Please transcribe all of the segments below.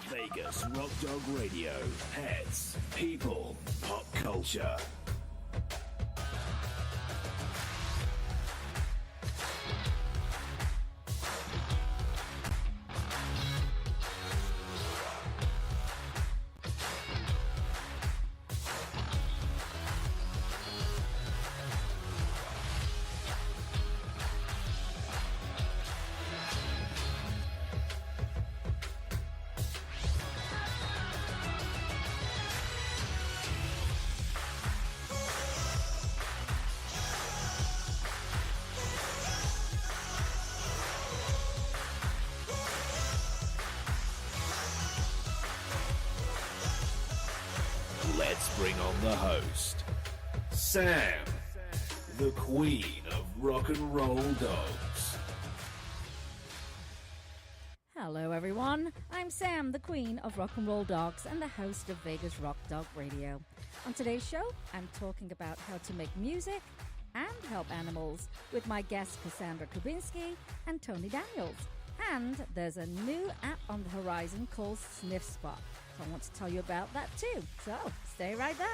Vegas Rock Dog Radio. Pets, people, pop culture. Bring on the host, Sam, the queen of rock and roll dogs. Hello everyone, I'm Sam, the queen of rock and roll dogs and the host of Vegas Rock Dog Radio. On today's show, I'm talking about how to make music and help animals with my guests Cassandra Kubinski and Tony Daniels. And there's a new app on the horizon called Sniff Spot. So I want to tell you about that too. So stay right there.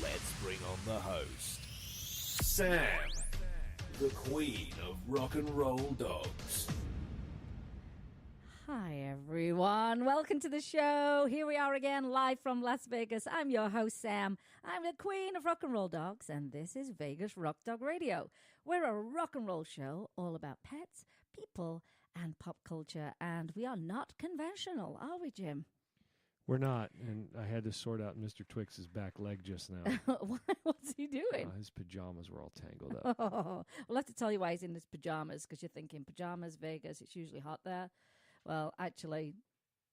Let's bring on the host, Sam, the queen of rock and roll dogs. Hi everyone, welcome to the show. Here we are again, live from Las Vegas. I'm your host Sam. I'm the queen of rock and roll dogs, and this is Vegas Rock Dog Radio. We're a rock and roll show all about pets, people, and pop culture, and we are not conventional, are we, Jim? We're not, and I had to sort out Mr. Twix's back leg just now. What's he doing? His pajamas were all tangled up. Oh, we'll have to tell you why he's in his pajamas, because you're thinking pajamas, Vegas, it's usually hot there. Well, actually,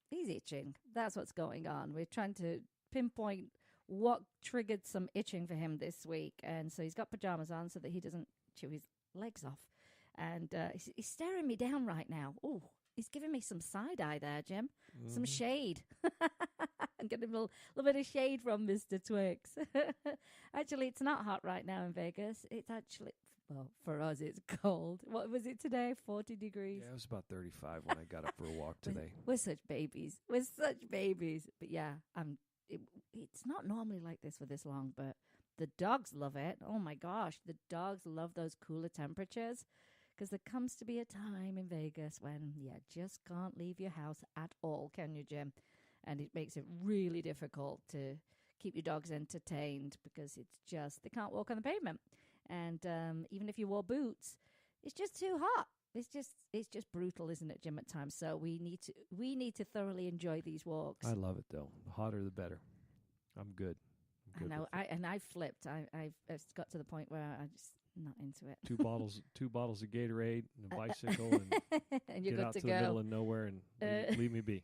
he's itching. That's what's going on. We're trying to pinpoint what triggered some itching for him this week. And so he's got pajamas on so that he doesn't chew his legs off. And he's staring me down right now. Oh, he's giving me some side eye there, Jim. Some shade. I'm getting a little bit of shade from Mr. Twix. Actually, it's not hot right now in Vegas. It's actually, well, for us, it's cold. What was it today? 40 degrees? Yeah, it was about 35 when I got up for a walk today. We're such babies. We're such babies. But yeah, it's not normally like this for this long, but the dogs love it. Oh my gosh, the dogs love those cooler temperatures. Because there comes to be a time in Vegas when you just can't leave your house at all, can you, Jim? And it makes it really difficult to keep your dogs entertained because it's just, they can't walk on the pavement. And even if you wore boots, it's just too hot. It's just brutal, isn't it, Jim, at times? So we need to thoroughly enjoy these walks. I love it, though. The hotter, the better. I'm good. I know. I flipped. I've got to the point where I just not into it. Two bottles of Gatorade and a bicycle, and you're get good out to to go. the middle of nowhere and leave me be.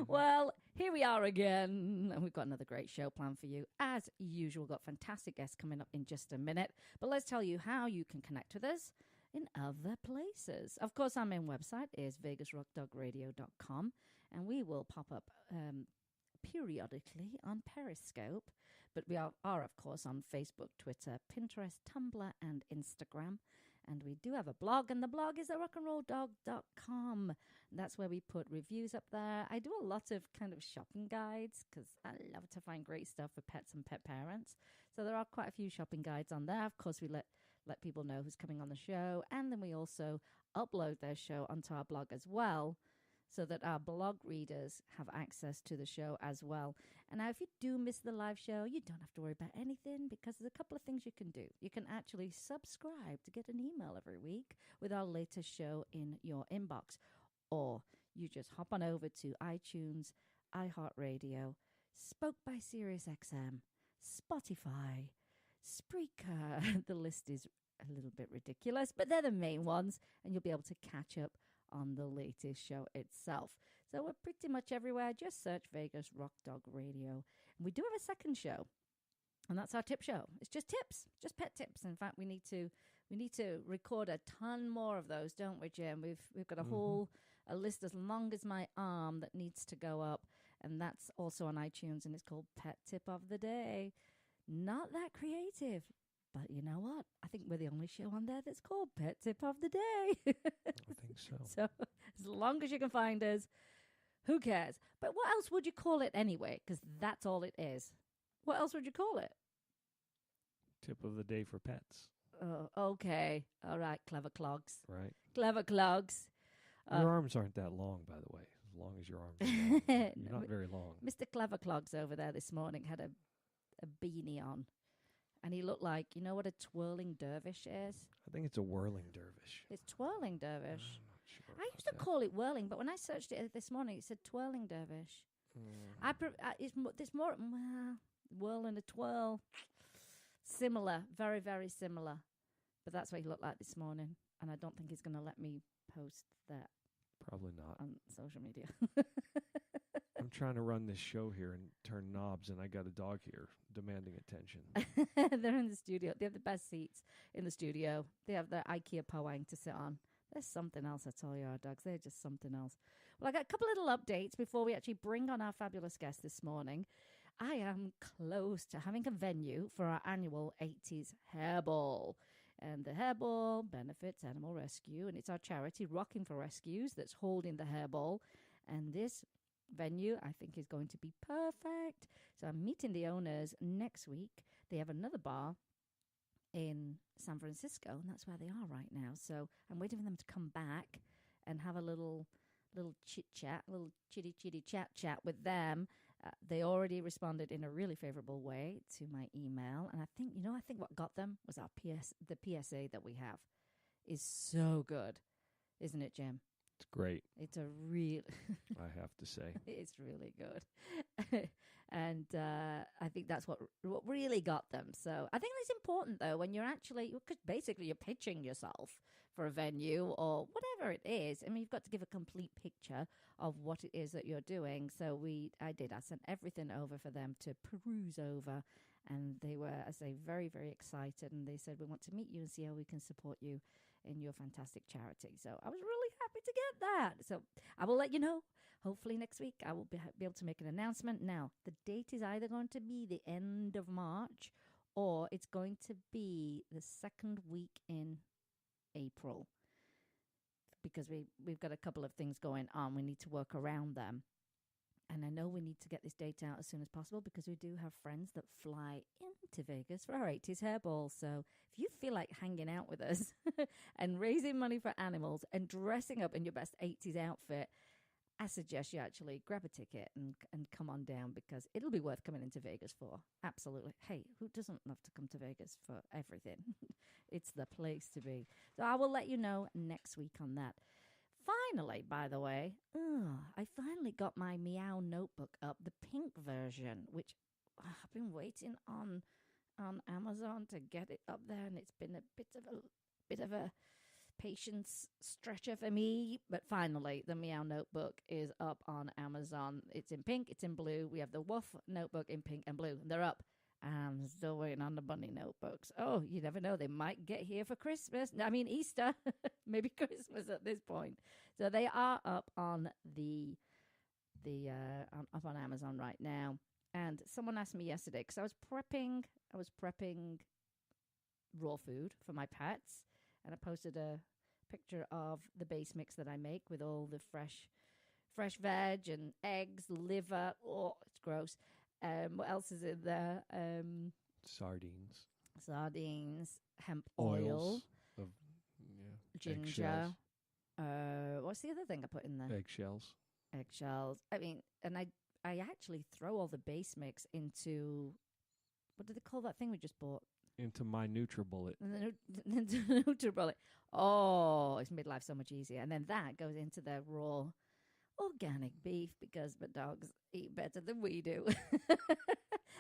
Well, here we are again, and we've got another great show planned for you. As usual, got fantastic guests coming up in just a minute. But let's tell you how you can connect with us in other places. Of course, our main website is vegasrockdogradio.com, and we will pop up periodically on Periscope, but we are of course on Facebook, Twitter, Pinterest, Tumblr, and Instagram. And we do have a blog, and the blog is rockandrolldog.com. That's where we put reviews up there. I do a lot of kind of shopping guides because I love to find great stuff for pets and pet parents. So there are quite a few shopping guides on there. Of course, we let people know who's coming on the show, and then we also upload their show onto our blog as well, so that our blog readers have access to the show as well. And now, if you do miss the live show, you don't have to worry about anything, because there's a couple of things you can do. You can actually subscribe to get an email every week with our latest show in your inbox. Or you just hop on over to iTunes, iHeartRadio, Spoke by SiriusXM, Spotify, Spreaker. The list is a little bit ridiculous, but they're the main ones, and you'll be able to catch up on the latest show itself. So we're pretty much everywhere. Just search Vegas Rock Dog Radio. And we do have a second show, and that's our tip show. It's just tips, just pet tips. In fact, we need to record a ton more of those, don't we, Jim? We've got a whole a list as long as my arm that needs to go up. And that's also on iTunes, and it's called Pet Tip of the Day. Not that creative, but you know what? I think we're the only show on there that's called Pet Tip of the Day. I think so. So as long as you can find us, who cares? But what else would you call it anyway? Because that's all it is. What else would you call it? Tip of the day for pets. Oh, okay. All right, clever clogs. Right. Clever clogs. Your arms aren't that long, by the way. As long as your arms are long. You're not very long. Mr. Clever Clogs over there this morning had a beanie on. And he looked like, you know what a twirling dervish is? I think it's a whirling dervish. It's twirling dervish. I'm not sure. I used to call it whirling, but when I searched it this morning, it said twirling dervish. It's more whirl and a twirl. Similar, very, very similar. But that's what he looked like this morning. And I don't think he's going to let me post that Probably not. on social media. I'm trying to run this show here and turn knobs, and I got a dog here demanding attention. They're in the studio. They have the best seats in the studio. They have their IKEA Powang to sit on. There's something else, I tell you, our dogs. They're just something else. Well, I got a couple little updates before we actually bring on our fabulous guest this morning. I am close to having a venue for our annual 80s Hairball. And the Hairball benefits animal rescue, and it's our charity, Rocking for Rescues, that's holding the Hairball. And this venue, I think, is going to be perfect. So I'm meeting the owners next week. They have another bar in San Francisco, and that's where they are right now. So I'm waiting for them to come back and have a little chit-chat, a little chitty chat with them. They already responded in a really favorable way to my email. And I think what got them was the PSA that we have is so good. Isn't it, Jim? It's great. It's a real... I have to say. It's really good. And I think that's what really got them. So I think it's important, though, when you're actually... Because basically you're pitching yourself for a venue or whatever it is. I mean, you've got to give a complete picture of what it is that you're doing. So I sent everything over for them to peruse over. And they were, I say, very, very excited. And they said, we want to meet you and see how we can support you in your fantastic charity. So I was really happy to get that. So I will let you know. Hopefully next week I will be able to make an announcement. Now, the date is either going to be the end of March or it's going to be the second week in April, because we've got a couple of things going on. We need to work around them. And I know we need to get this date out as soon as possible because we do have friends that fly into Vegas for our 80s Hairball. So if you feel like hanging out with us and raising money for animals and dressing up in your best 80s outfit, I suggest you actually grab a ticket and come on down, because it'll be worth coming into Vegas for. Absolutely. Hey, who doesn't love to come to Vegas for everything? It's the place to be. So I will let you know next week on that. Finally, by the way, I finally got my Meow notebook up, the pink version, which I've been waiting on Amazon to get it up there, and it's been a bit of a patience stretcher for me. But finally, the Meow notebook is up on Amazon. It's in pink, it's in blue. We have the Woof notebook in pink and blue, and they're up. I'm still waiting on the bunny notebooks. Oh, you never know. They might get here for Christmas. I mean, Easter. Maybe Christmas at this point. So they are up on up on Amazon right now. And someone asked me yesterday, because I was prepping raw food for my pets. And I posted a picture of the base mix that I make with all the fresh veg and eggs, liver. Oh, it's gross. What else is in there? Sardines, hemp oil, of ginger. What's the other thing I put in there? Eggshells. I mean, and I actually throw all the base mix into, what do they call that thing we just bought? Into my NutriBullet. Into NutriBullet. Oh, it's made life so much easier. And then that goes into the raw organic beef, because my dogs eat better than we do.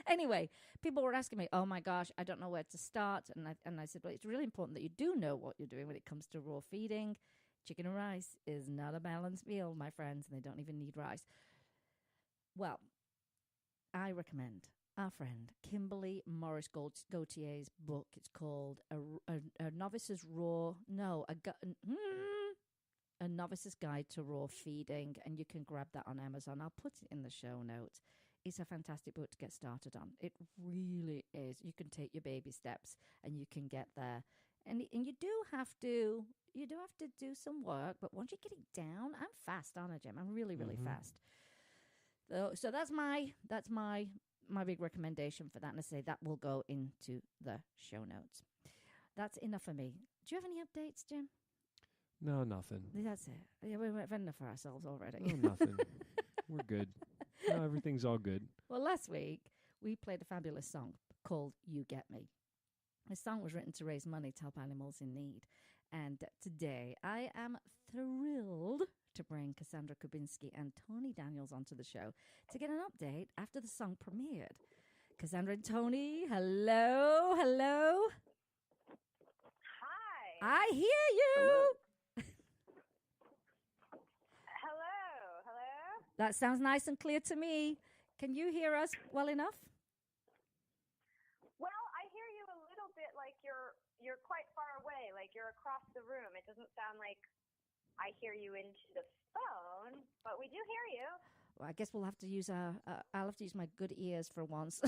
Anyway, people were asking me, oh my gosh, I don't know where to start. And I said, well, it's really important that you do know what you're doing when it comes to raw feeding. Chicken and rice is not a balanced meal, my friends, and they don't even need rice. Well, I recommend our friend Kimberly Morris Gautier's book. It's called A Novice's Raw... No, A Novice's Guide to Raw Feeding, and you can grab that on Amazon. I'll put it in the show notes. It's a fantastic book to get started on. It really is. You can take your baby steps and you can get there. And you do have to do some work, but once you get it down, I'm fast, aren't I, Jim? I'm really, really fast. So that's my big recommendation for that. And I say that will go into the show notes. That's enough for me. Do you have any updates, Jim? No, nothing. That's it. Yeah, we've had enough for ourselves already. No, nothing. We're good. No, everything's all good. Well, last week, we played a fabulous song called You Get Me. The song was written to raise money to help animals in need. And today, I am thrilled to bring Cassandra Kubinski and Tony Daniels onto the show to get an update after the song premiered. Cassandra and Tony, hello, hello. Hi. I hear you. Hello. That sounds nice and clear to me. Can you hear us well enough? Well, I hear you a little bit like you're quite far away, like you're across the room. It doesn't sound like I hear you into the phone, but we do hear you. Well, I guess we'll have to use I'll have to use my good ears for once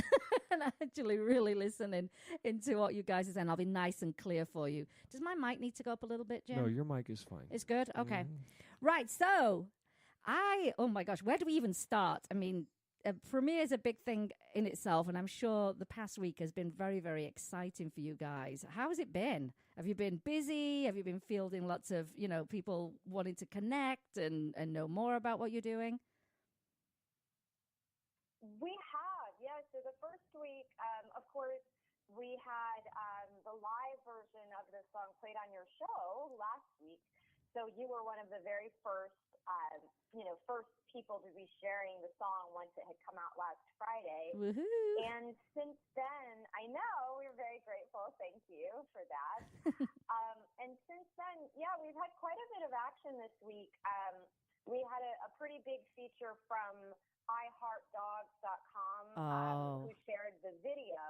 and actually really listen into what you guys are saying. I'll be nice and clear for you. Does my mic need to go up a little bit, Jim? No, your mic is fine. It's good? Okay. Right, so oh my gosh, where do we even start? I mean, premiere is a big thing in itself, and I'm sure the past week has been very, very exciting for you guys. How has it been? Have you been busy? Have you been fielding lots of, people wanting to connect and know more about what you're doing? We have, yeah. So the first week, of course, we had the live version of the song played on your show last week. So you were one of the very first people to be sharing the song once it had come out last Friday. Woohoo! And since then, I know we're very grateful. Thank you for that. And since then, yeah, we've had quite a bit of action this week. We had a pretty big feature from iHeartDogs.com who shared the video.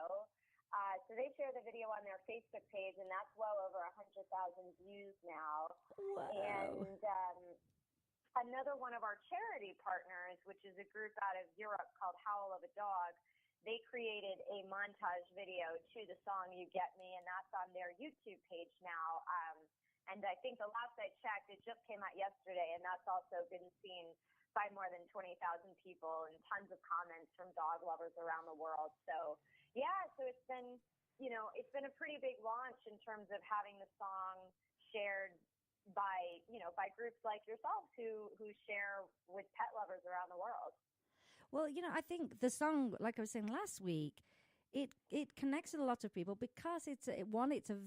So they share the video on their Facebook page, and that's well over 100,000 views now. Wow. And another one of our charity partners, which is a group out of Europe called Howl of a Dog, they created a montage video to the song You Get Me, and that's on their YouTube page now. And I think the last I checked, it just came out yesterday, and that's also been seen by more than 20,000 people and tons of comments from dog lovers around the world. So, yeah, so it's been a pretty big launch in terms of having the song shared by groups like yourselves who share with pet lovers around the world. Well, I think the song, like I was saying last week, it connects with a lot of people because it's a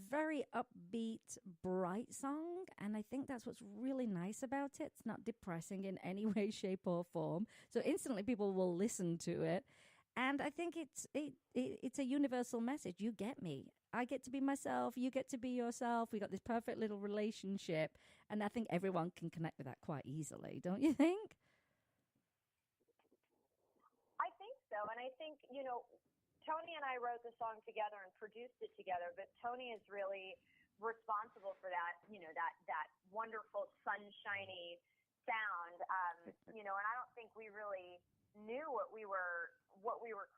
very upbeat, bright song, and I think that's what's really nice about it. It's not depressing in any way, shape, or form. So instantly, people will listen to it, and I think it's a universal message. You get me. I get to be myself. You get to be yourself. We got this perfect little relationship, and I think everyone can connect with that quite easily. Don't you think? I think so, and I think Tony and I wrote the song together and produced it together, but Tony is really responsible for that, that wonderful sunshiny sound, and I don't think we really knew what we were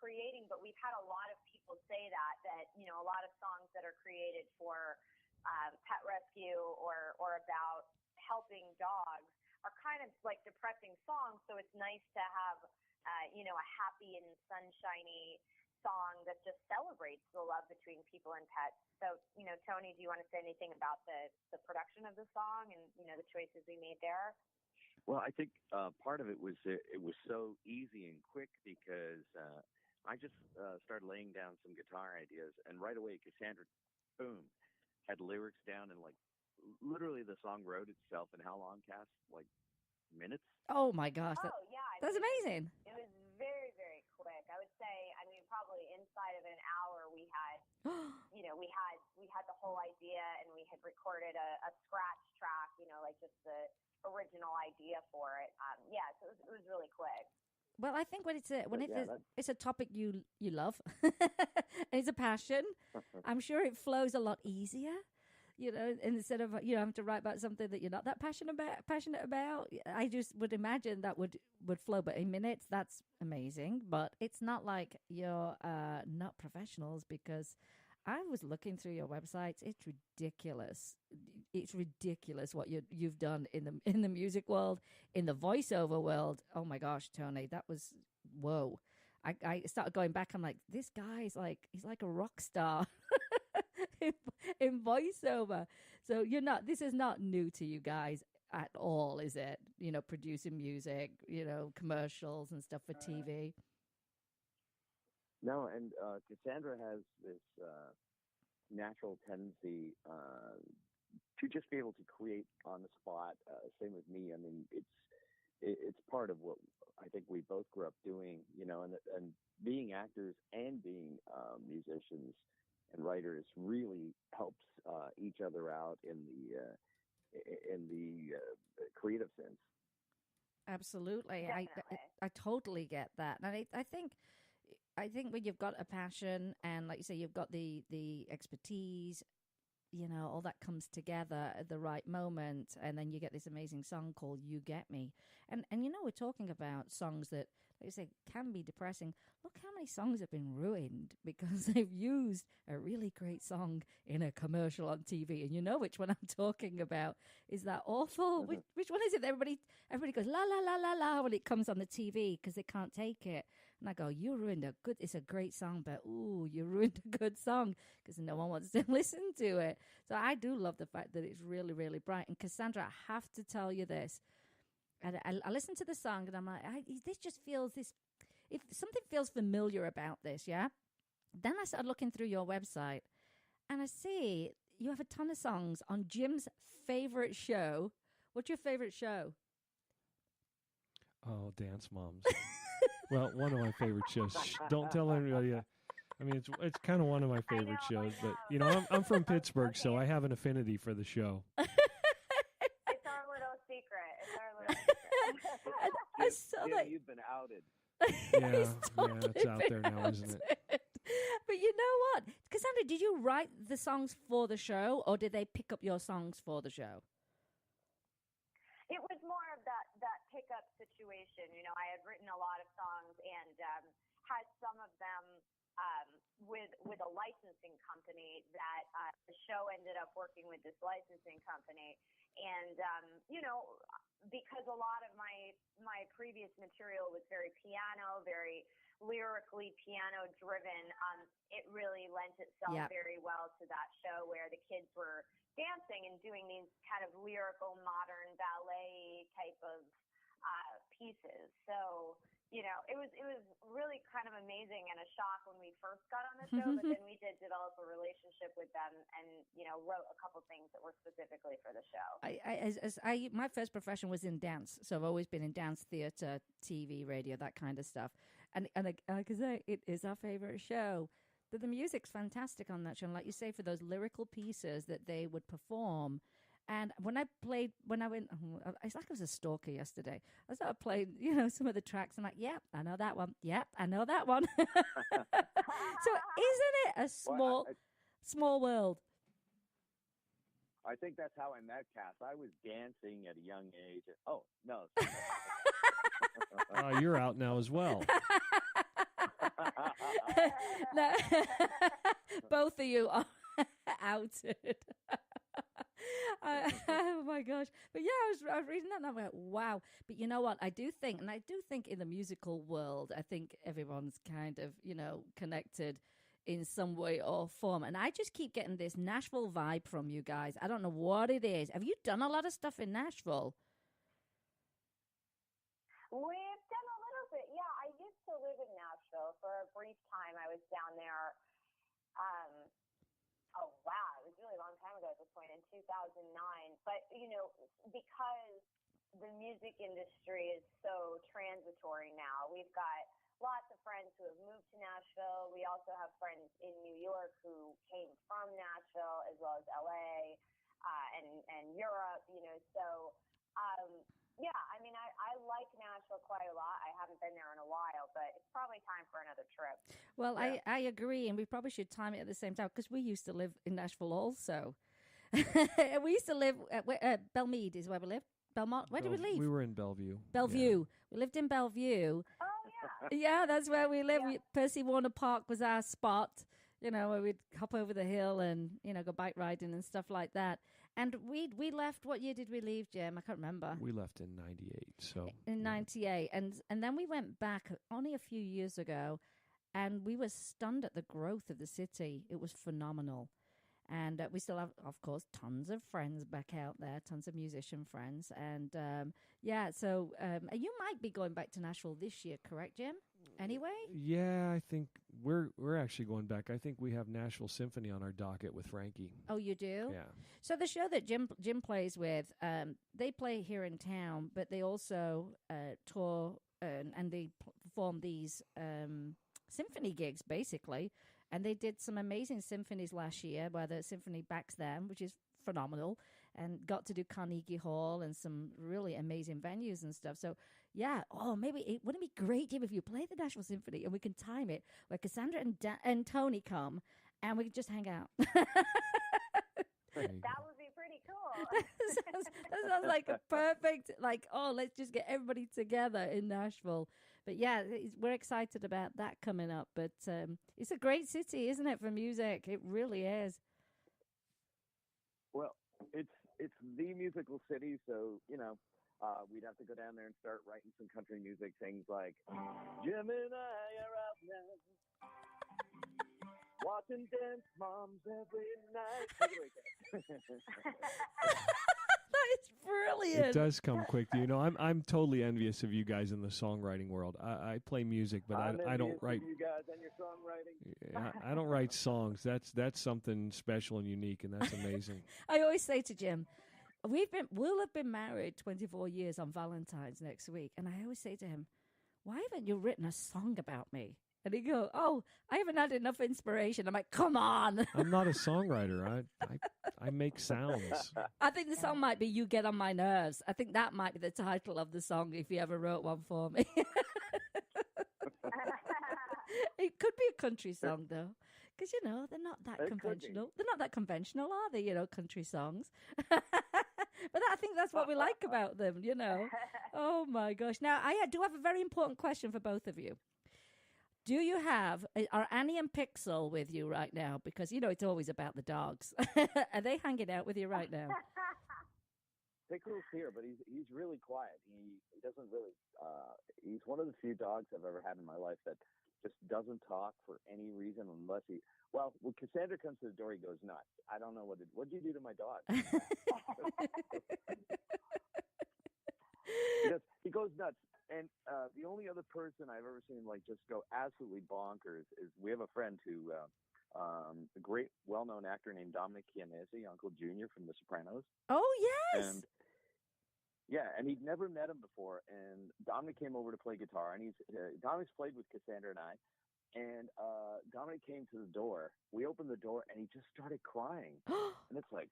creating, but we've had a lot of people say that a lot of songs that are created for pet rescue or about helping dogs are kind of like depressing songs, so it's nice to have a happy and sunshiny song that just celebrates the love between people and pets. So, Tony, do you want to say anything about the production of the song and, the choices we made there? Well, I think part of it was so easy and quick because I just started laying down some guitar ideas, and right away Cassandra, boom, had lyrics down, and like literally the song wrote itself. And how long, Cass? Like minutes? Oh my gosh! Oh yeah, that's amazing. It was very, very quick. I would say, probably inside of an hour, we had, we had the whole idea, and we had recorded a scratch track, like just the original idea for it. So it was really quick. Well, I think when it's a topic you love, and it's a passion, I'm sure it flows a lot easier. instead of having to write about something that you're not that passionate about. I just would imagine that would flow. But in minutes, that's amazing. But it's not like you're not professionals, because I was looking through your websites. It's ridiculous. It's ridiculous what you've done in the music world, in the voiceover world. Oh my gosh, Tony, that was whoa. I started going back. I'm like, this guy's he's like a rock star in voiceover. So this is not new to you guys at all, is it? Producing music, commercials and stuff for TV. No, and Cassandra has this natural tendency to just be able to create on the spot. Same with me. I mean, it's part of what I think we both grew up doing, and being actors and being musicians and writers really helps each other out in the creative sense. Absolutely. I totally get that. And I think when you've got a passion and, like you say, you've got the expertise, all that comes together at the right moment, and then you get this amazing song called You Get Me. And we're talking about songs that, like you say, can be depressing. Look how many songs have been ruined because they've used a really great song in a commercial on TV. And you know which one I'm talking about. Is that awful? Mm-hmm. Which one is it? Everybody goes, la, la, la, la, la, when it comes on the TV because they can't take it. And I go, you ruined it's a great song, but ooh, you ruined a good song because no one wants to listen to it. So I do love the fact that it's really, really bright. And Cassandra, I have to tell you this. And I listened to the song and I'm like, this just feels if something feels familiar about this, yeah? Then I started looking through your website and I see you have a ton of songs on Jim's favorite show. What's your favorite show? Oh, Dance Moms. Well, one of my favorite shows. Don't tell anybody. I mean, it's kind of one of my favorite shows, but I'm from Pittsburgh, so I have an affinity for the show. It's our little secret. I saw that you've been outed. Yeah, it's out there now, isn't it? But you know what, Cassandra, did you write the songs for the show, or did they pick up your songs for the show? It was more of that pickup situation. I had written a lot of songs and had some of them with a licensing company that the show ended up working with this licensing company. And, because a lot of my previous material was very piano, very lyrically piano driven, it really lent itself very well to that show where the kids were dancing and doing these kind of lyrical modern ballet type of pieces. So, it was really kind of amazing and a shock when we first got on the show, but then we did develop a relationship with them and, wrote a couple things that were specifically for the show. My first profession was in dance, so I've always been in dance, theater, TV, radio, that kind of stuff. And like I say, it is our favorite show. The music's fantastic on that show. And like you say, for those lyrical pieces that they would perform. And when I went, it's like I was a stalker yesterday. I started playing, some of the tracks. I'm like, yep, I know that one. Yep, I know that one. So isn't it a small world? I think that's how I met Cass. I was dancing at a young age. Oh, no. You're out now as well. No, both of you are outed. Oh my gosh. But yeah, I was reading that and I went, wow. But you know what? I do think in the musical world, I think everyone's kind of, connected in some way or form. And I just keep getting this Nashville vibe from you guys. I don't know what it is. Have you done a lot of stuff in Nashville? We've done a little bit. Yeah, I used to live in Nashville for a brief time. I was down there. Oh, wow. It was a really long time ago at this point, in 2009. But, because the music industry is so transitory now, we've got lots of friends who have moved to Nashville. We also have friends in New York who came from Nashville, as well as LA and Europe, So, yeah, I mean, I like Nashville quite a lot. I haven't been there in a while, but it's probably time for another trip. Well, yeah. I agree, and we probably should time it at the same time because we used to live in Nashville also. We used to live at Belmead is where we lived. Belmont. Where did we leave? We were in Bellevue. Bellevue. Yeah. We lived in Bellevue. Oh, yeah. Yeah, that's where we lived. Yeah. Percy Warner Park was our spot, where we'd hop over the hill and, go bike riding and stuff like that. And we left, what year did we leave, Jim? I can't remember. We left in 98, so. In 98. And then we went back only a few years ago, and we were stunned at the growth of the city. It was phenomenal. And we still have, of course, tons of friends back out there, tons of musician friends. And, so you might be going back to Nashville this year, correct, Jim? Anyway? Yeah, I think we're actually going back. I think we have Nashville Symphony on our docket with Frankie. Oh, you do? Yeah. So the show that Jim plays with, they play here in town, but they also tour and they perform these symphony gigs, basically. And they did some amazing symphonies last year where the symphony backs them, which is phenomenal, and got to do Carnegie Hall and some really amazing venues and stuff. So, yeah, maybe wouldn't it be great, Jim, if you play the Nashville Symphony and we can time it where Cassandra and Tony come and we can just hang out. That would be pretty cool. that sounds like a perfect, let's just get everybody together in Nashville. But yeah, we're excited about that coming up. But it's a great city, isn't it, for music? It really is. Well, it's the musical city, so we'd have to go down there and start writing some country music, things like Jim and I are out now watching dance moms every night. It's brilliant. It does come quick. I'm totally envious of you guys in the songwriting world. I play music, but I don't write. You guys and your songwriting. I don't write songs. That's something special and unique, and that's amazing. I always say to Jim, we'll have been married 24 years on Valentine's next week, and I always say to him, why haven't you written a song about me? And he go, I haven't had enough inspiration. I'm like, come on. I'm not a songwriter. I make sounds. I think the song might be You Get On My Nerves. I think that might be the title of the song if you ever wrote one for me. It could be a country song, though. Because, they're not that conventional. They're not that conventional, are they, country songs? But I think that's what we like about them, Oh, my gosh. Now, I do have a very important question for both of you. Are Annie and Pixel with you right now? Because, it's always about the dogs. Are they hanging out with you right now? Pixel's here, but he's really quiet. He doesn't really, he's one of the few dogs I've ever had in my life that just doesn't talk for any reason unless when Cassandra comes to the door, he goes nuts. I don't know what'd you do to my dog? He goes nuts. And the only other person I've ever seen just go absolutely bonkers is we have a friend who, a great well-known actor named Dominic Chianese, Uncle Junior from The Sopranos. Oh, yes. And he'd never met him before. And Dominic came over to play guitar, and Dominic's played with Cassandra and I. And Dominic came to the door. We opened the door, and he just started crying. And it's like,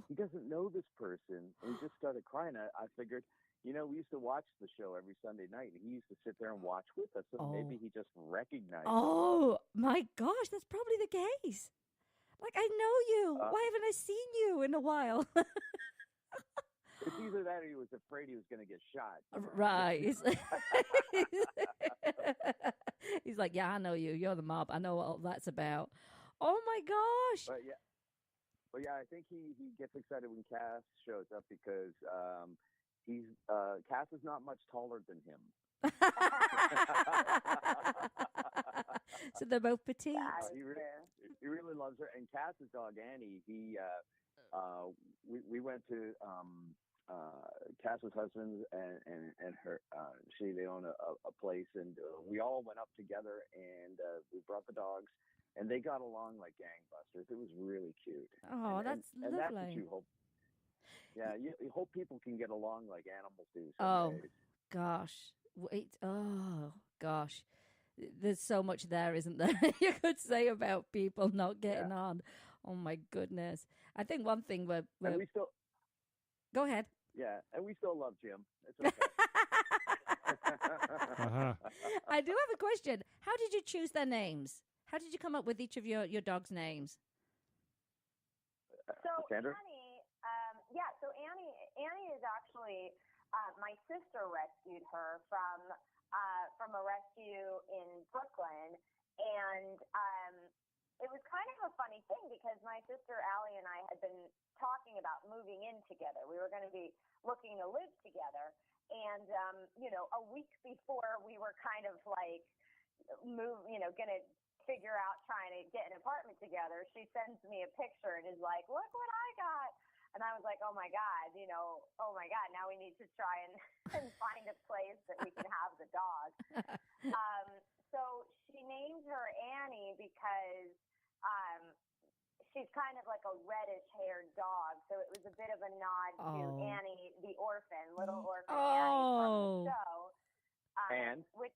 he doesn't know this person. And he just started crying. I figured, we used to watch the show every Sunday night, and he used to sit there and watch with us. So maybe he just recognized. Oh, my gosh, that's probably the case. Like, I know you. Why haven't I seen you in a while? It's either that or he was afraid he was going to get shot. Right. He's like, yeah, I know you. You're the mob. I know what all that's about. Oh, my gosh. But yeah, I think he gets excited when Cass shows up because Cass is not much taller than him. So they're both petite. He really loves her. And Cass's dog Annie, we went to Cass's husband and her. They own a place, and we all went up together, and we brought the dogs, and they got along like gangbusters. It was really cute. Oh, that's lovely. And that's what you hope. Yeah, you hope people can get along like animals do some days. Gosh. Wait. Oh, gosh. There's so much there, isn't there? You could say about people not getting on. Oh, my goodness. I think one thing we're and we still... Go ahead. Yeah, and we still love Jim. It's okay. I do have a question. How did you choose their names? How did you come up with each of your dogs' names? So Cassandra? Annie is actually my sister rescued her from a rescue in Brooklyn, and it was kind of a funny thing because my sister Allie and I had been talking about moving in together. We were going to be looking to live together, and a week before we were kind of like going to figure out trying to get an apartment together, she sends me a picture and is like, "Look what I got." And I was like, oh my God, now we need to try and find a place that we can have the dog. So she named her Annie because she's kind of like a reddish-haired dog. So it was a bit of a nod to Annie, the orphan, little orphan Annie from the show. Which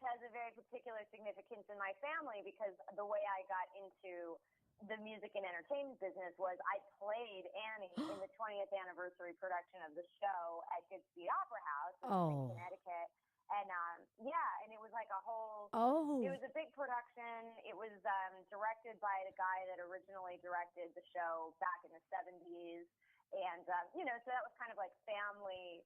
has a very particular significance in my family because the way I got into the music and entertainment business was I played Annie in the 20th anniversary production of the show at Goodspeed Opera House in Connecticut. And and it was like a whole it was a big production. It was directed by the guy that originally directed the show back in the 70s. And so that was kind of like family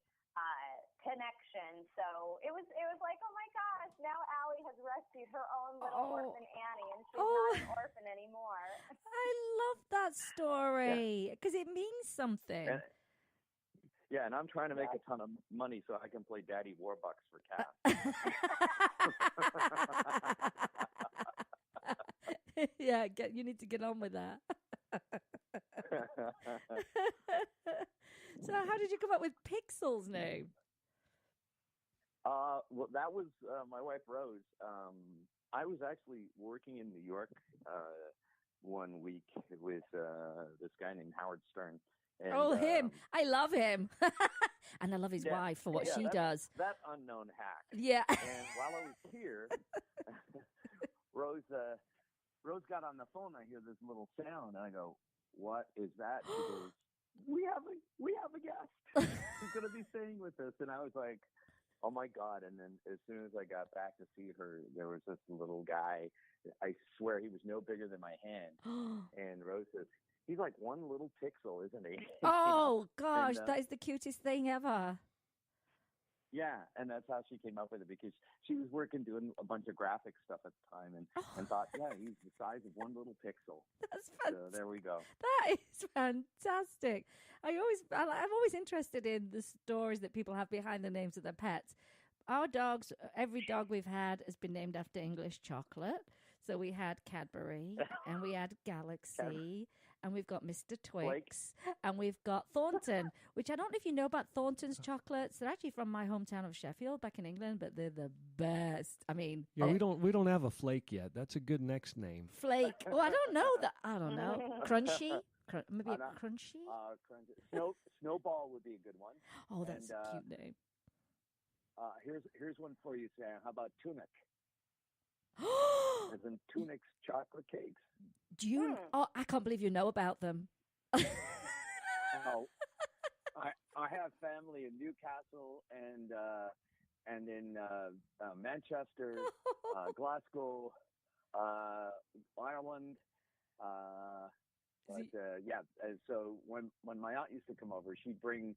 connection. So it was like, oh my gosh, now Allie has rescued her own little orphan Annie, and she's not an orphan anymore. I love that story because it means something. And I'm trying to make a ton of money so I can play Daddy Warbucks for Cass. Yeah, you need to get on with that. So how did you come up with Pixel's name? Well, that was my wife, Rose. I was actually working in New York one week with this guy named Howard Stern. And, him. I love him. And I love his wife for what she does. That unknown hack. Yeah. And while I was here, Rose got on the phone. I hear this little sound, and I go, "What is that?" She goes, we have a guest. She's going to be staying with us. And I was like, oh my God. And then as soon as I got back to see her, there was this little guy. I swear he was no bigger than my hand. And Rose says, he's like one little pixel, isn't he? Oh gosh, that is the cutest thing ever. Yeah, and that's how she came up with it because she was working doing a bunch of graphic stuff at the time and thought, yeah, he's the size of one little pixel. That's fantastic. So there we go. That is fantastic. I'm always interested in the stories that people have behind the names of their pets. Our dogs, every dog we've had has been named after English chocolate. So we had Cadbury and we had Galaxy. And we've got Mr. Twix, and we've got Thornton, which I don't know if you know about Thornton's chocolates. They're actually from my hometown of Sheffield, back in England, but they're the best. I mean, yeah, we don't have a Flake yet. That's a good next name. Flake. Oh, I don't know that. I don't know. Crunchy. Maybe a Crunchy. Snowball would be a good one. Oh, that's a cute name. Here's one for you, Sam. How about Tunic? As in Tunic's chocolate cakes. Do you? Oh, I can't believe you know about them. Oh, I have family in Newcastle and in Manchester, Glasgow, Ireland. So when my aunt used to come over, she'd bring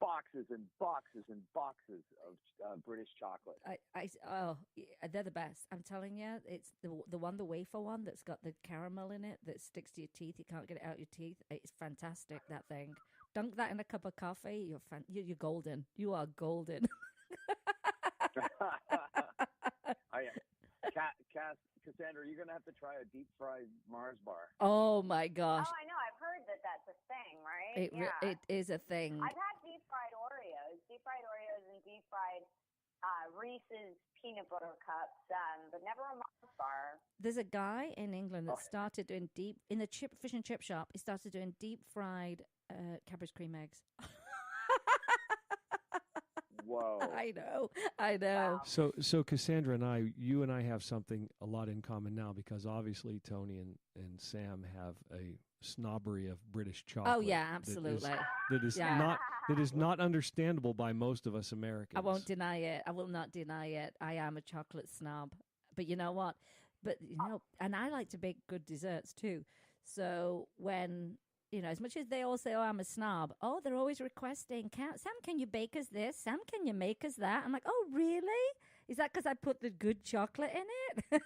boxes and boxes and boxes of British chocolate. They're the best. I'm telling you, it's the wafer one that's got the caramel in it that sticks to your teeth. You can't get it out your teeth. It's fantastic, that thing. Dunk that in a cup of coffee. You're golden. You are golden. Cassandra, you're going to have to try a deep fried Mars bar. Oh my gosh. Oh, I know. I've heard that that's a thing, right? It is a thing. I've had deep fried Oreos and deep fried Reese's peanut butter cups, but never a Mars bar. There's a guy in England that started doing in the fish and chip shop. He started doing deep fried Cadbury's cream eggs. Whoa. I know. Wow. So Cassandra and you and I have something a lot in common now because obviously Tony and Sam have a snobbery of British chocolate. Oh yeah, absolutely. That is not understandable by most of us Americans. I won't deny it. I will not deny it. I am a chocolate snob. But you know what? And I like to bake good desserts too. So when as much as they all say, oh, I'm a snob, oh, they're always requesting, Sam, can you bake us this? Sam, can you make us that? I'm like, oh, really? Is that because I put the good chocolate in it?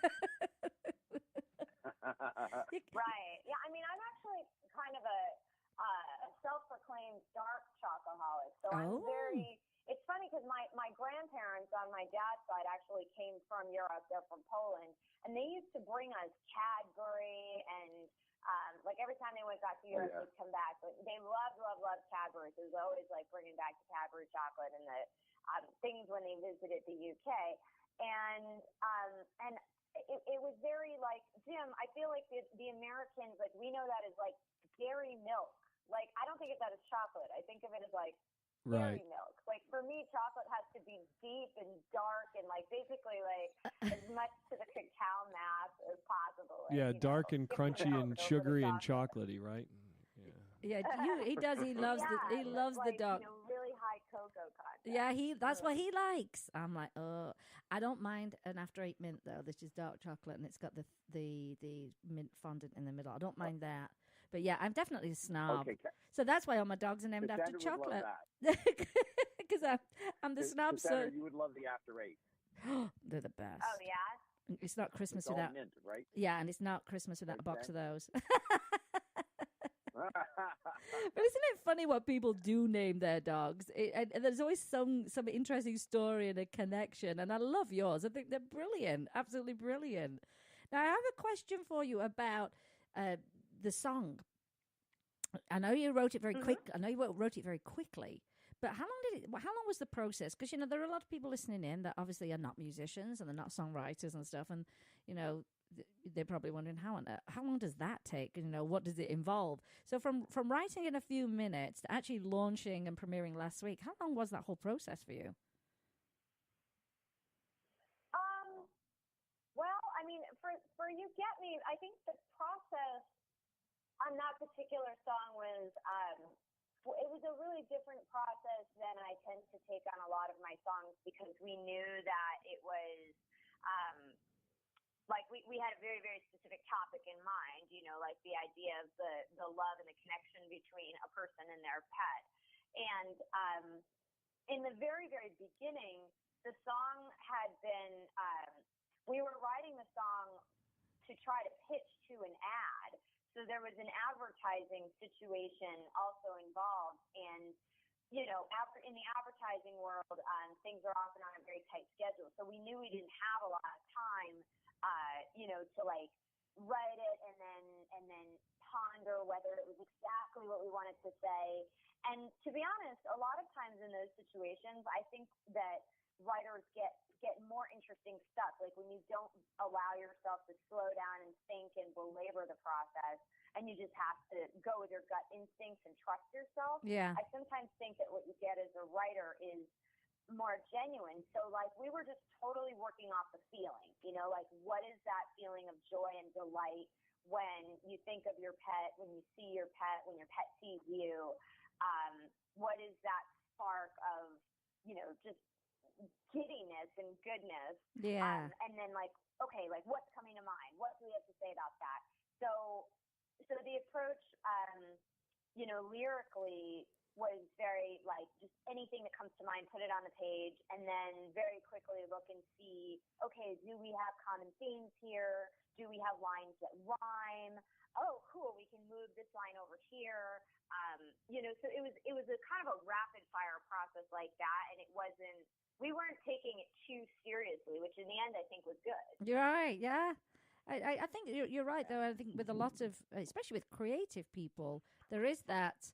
Right. Yeah, I mean, I'm actually kind of a self-proclaimed dark chocoholic. So I'm it's funny because my grandparents on my dad's side actually came from Europe. They're from Poland. And they used to bring us Cadbury and like every time they went back to Europe, they'd come back. But they loved Cadbury. So it was always like bringing back the Cadbury chocolate and the things when they visited the UK. And it was very like, Jim, I feel like the Americans, like we know that as like dairy milk. Like, I don't think of that as chocolate. I think of it as like dairy milk. Like for me, chocolate has to be deep and dark and like basically like as much to the cacao mass as possible. Like, yeah, dark and crunchy and sugary and chocolatey, right? Yeah, he does. He loves the dark. Really high cocoa content. Yeah, that's what he likes. I'm like, oh, I don't mind an after 8 mint though. This is dark chocolate and it's got the mint fondant in the middle. I don't mind that. But yeah, I'm definitely a snob. Okay, so that's why all my dogs are named after chocolate. Because I'm the snob. Cassandra, you would love the after 8. They're the best. Oh yeah. It's not Christmas it's without all mint, right? Yeah, and it's not Christmas without a box of those. But isn't it funny what people do name their dogs? And there's always some interesting story and a connection. And I love yours. I think they're brilliant, absolutely brilliant. Now I have a question for you about the song. I know you wrote it very quick. I know you wrote it very quickly. But how long was the process? Because there are a lot of people listening in that obviously are not musicians and they're not songwriters and stuff. And they're probably wondering how long does that take? What does it involve? So from writing in a few minutes to actually launching and premiering last week, how long was that whole process for you? Well, I mean, for You Get Me, I think the process on that particular song was it was a really different process than I tend to take on a lot of my songs because we knew that it was like we had a very, very specific topic in mind, like the idea of the love and the connection between a person and their pet. And in the very, very beginning, the song had been we were writing the song to try to pitch to an ad. So there was an advertising situation also involved. And, in the advertising world, things are often on a very tight schedule. So we knew we didn't have a lot of time, to like write it and then ponder whether it was exactly what we wanted to say. And to be honest, a lot of times in those situations, I think that writers get more interesting stuff. Like when you don't allow yourself to slow down and think and belabor the process, and you just have to go with your gut instincts and trust yourself. Yeah. I sometimes think that what you get as a writer is more genuine. So like we were just totally working off the feeling, like what is that feeling of joy and delight when you think of your pet, when you see your pet, when your pet sees you? What is that spark of, just giddiness and goodness? Yeah. And then like, okay, like what's coming to mind? What do we have to say about that? So the approach, lyrically was very like just anything that comes to mind, put it on the page, and then very quickly look and see, okay, do we have common themes here? Do we have lines that rhyme? Oh, cool, we can move this line over here. So it was a kind of a rapid fire process like that, and we weren't taking it too seriously, which in the end I think was good. You're right, yeah. I think you're right, though. I think with a lot of, especially with creative people, there is that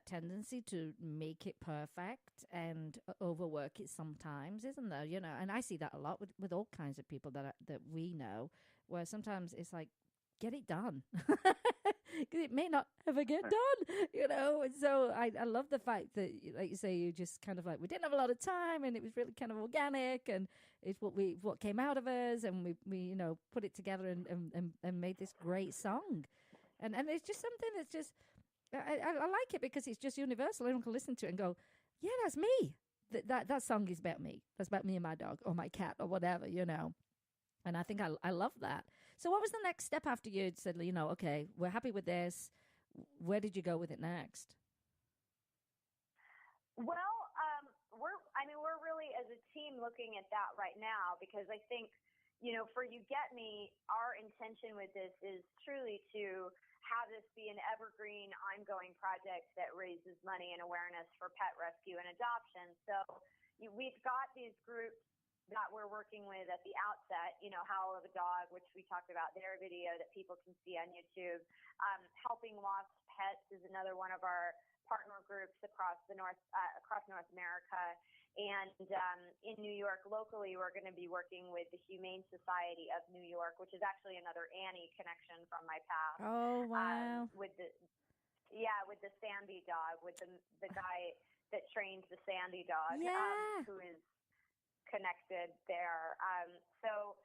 tendency to make it perfect and overwork it sometimes, isn't there? And I see that a lot with all kinds of people that we know, where sometimes it's like, get it done. Because it may not ever get done, And so I love the fact that, like you say, you just kind of like, we didn't have a lot of time and it was really kind of organic and it's what came out of us, and we put it together and made this great song. And it's just something that's just, I like it because it's just universal. Everyone can listen to it and go, yeah, that's me. That song is about me. That's about me and my dog or my cat or whatever, And I think I love that. So what was the next step after you said, okay, we're happy with this. where did you go with it next? Well, we're really as a team looking at that right now, because I think, for You Get Me, our intention with this is truly to have this be an evergreen, ongoing project that raises money and awareness for pet rescue and adoption. So we've got these groups that we're working with at the outset, Howl of a Dog, which we talked about their video that people can see on YouTube. Helping Lost Pets is another one of our partner groups across North America. And in New York, locally, we're going to be working with the Humane Society of New York, which is actually another Annie connection from my past. Oh, wow. With the Sandy dog, with the guy that trains the Sandy dog, who is connected there. So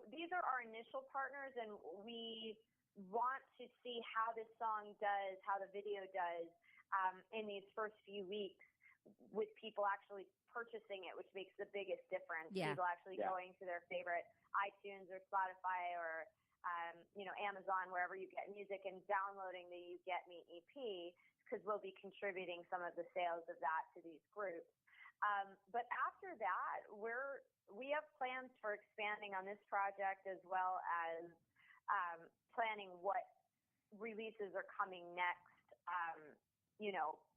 these are our initial partners, and we want to see how this song does, how the video does in these first few weeks, with people actually purchasing it, which makes the biggest difference. Yeah. People actually going to their favorite iTunes or Spotify or Amazon, wherever you get music, and downloading the You Get Me EP, because we'll be contributing some of the sales of that to these groups. But after that, we have plans for expanding on this project, as well as planning what releases are coming next.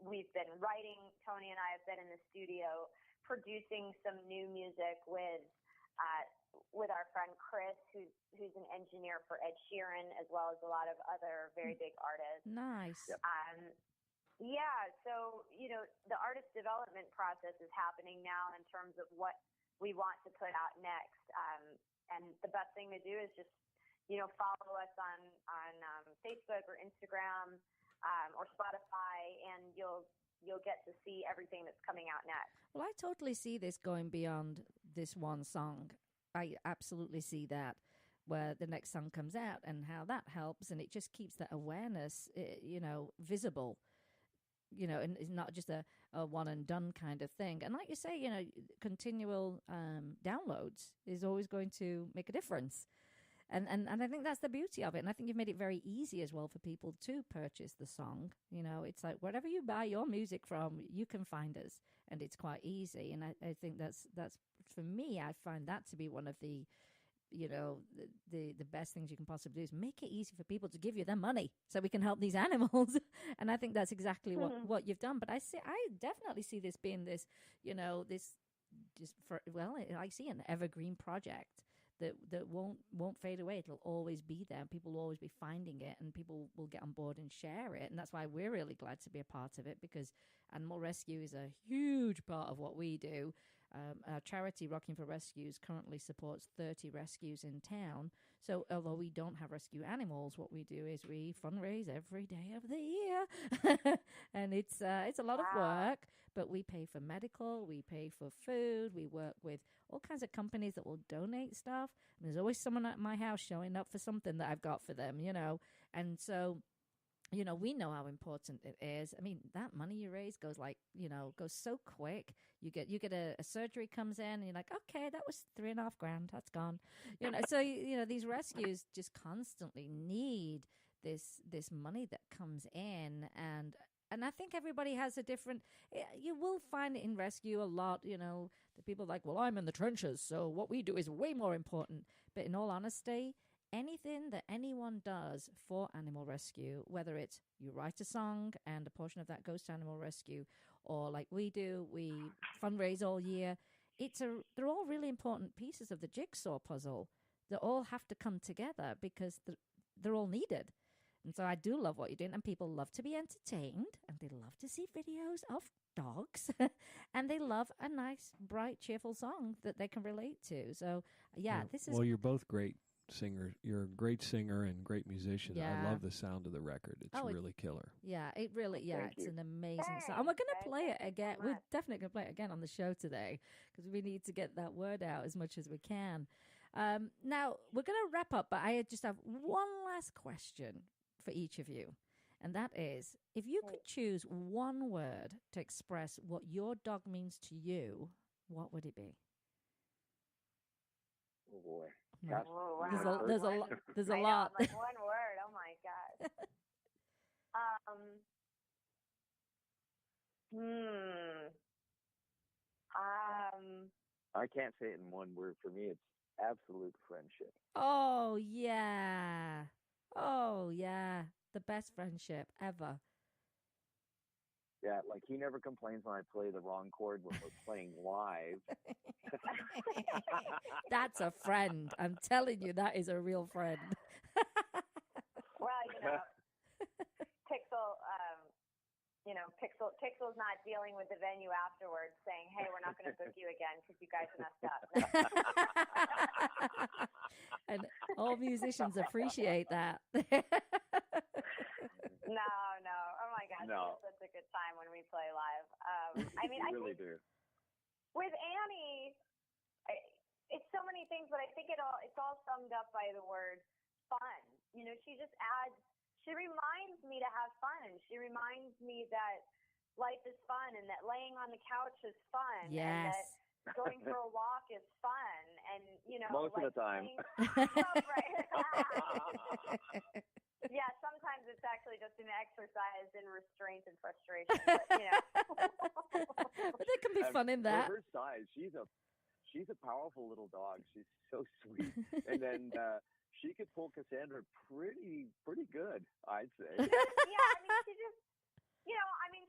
We've been writing. Tony and I have been in the studio producing some new music with our friend Chris, who's an engineer for Ed Sheeran, as well as a lot of other very big artists. Nice. So the artist development process is happening now in terms of what we want to put out next. And the best thing to do is just follow us on Facebook or Instagram or Spotify, and you'll get to see everything that's coming out next. Well, I totally see this going beyond this one song. I absolutely see that, where the next song comes out and how that helps, and it just keeps that awareness, visible. And it's not just a one and done kind of thing. And like you say, continual downloads is always going to make a difference. And I think that's the beauty of it. And I think you've made it very easy as well for people to purchase the song. It's like wherever you buy your music from, you can find us, and it's quite easy. And I think that's for me, I find that to be one of the best things you can possibly do, is make it easy for people to give you their money so we can help these animals. And I think that's exactly what you've done. But I definitely see this being this, I see an evergreen project that won't fade away. It'll always be there. People will always be finding it, and people will get on board and share it. And that's why we're really glad to be a part of it, because animal rescue is a huge part of what we do. Our charity, Rocking for Rescues, currently supports 30 rescues in town. So although we don't have rescue animals, what we do is we fundraise every day of the year. And it's a lot of work, but we pay for medical, we pay for food, we work with all kinds of companies that will donate stuff. And there's always someone at my house showing up for something that I've got for them, And so we know how important it is. I mean, that money you raise goes so quick. You get a surgery comes in, and you're like, okay, that was $3,500. That's gone. So these rescues just constantly need this money that comes in, and I think everybody has a different. You will find in rescue a lot. The people are like, well, I'm in the trenches, so what we do is way more important. But in all honesty, anything that anyone does for animal rescue, whether it's you write a song and a portion of that goes to animal rescue, or like we do, we fundraise all year, they're all really important pieces of the jigsaw puzzle that all have to come together, because they're all needed. And so I do love what you're doing, and people love to be entertained, and they love to see videos of dogs, and they love a nice, bright, cheerful song that they can relate to. So, this is... Well, you're both great singer. You're a great singer and great musician. Yeah. I love the sound of the record. It's really killer. Yeah, it really, it's an amazing song. Thanks. And we're going to play it Thank you again. so We're much. definitely going to play it again on the show today, because we need to get that word out as much as we can. Now, we're going to wrap up, but I just have one last question for each of you. And that is, if you could choose one word to express what your dog means to you, what would it be? Oh boy. Right. Oh, wow. There's a lot. I know, I'm like, one word. Oh my God. Um, I can't say it in one word. For me, it's absolute friendship. Oh, yeah. Oh, yeah. The best friendship ever. Yeah, like he never complains when I play the wrong chord when we're playing live. That's a friend. I'm telling you, that is a real friend. well, Pixel's not dealing with the venue afterwards saying, hey, we're not going to book you again because you guys messed up. And all musicians appreciate that. No. Oh, my gosh. No. It's such a good time when we play live. I really think do. with Annie, it's so many things, but I think it's all summed up by the word fun. She reminds me to have fun. She reminds me that life is fun and that laying on the couch is fun. Yes. And that going for a walk is fun. And, most of the time. Yeah, sometimes it's actually just an exercise in restraint and frustration. But, But there can be fun in that. For her size, she's a powerful little dog. She's so sweet. And then she could pull Cassandra pretty good, I'd say. Yeah, she just,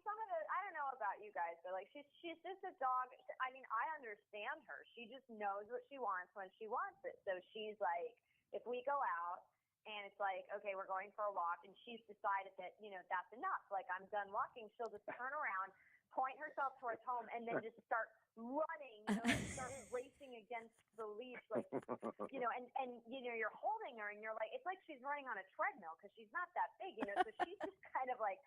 some of the, I don't know about you guys, but like she's just a dog. I understand her. She just knows what she wants when she wants it. So she's like, if we go out and it's like, okay, we're going for a walk, and she's decided that, that's enough. Like, I'm done walking. She'll just turn around, point herself towards home, and then just start running, start racing against the leash, like, and you're holding her, and you're like, it's like she's running on a treadmill because she's not that big, so she's just kind of like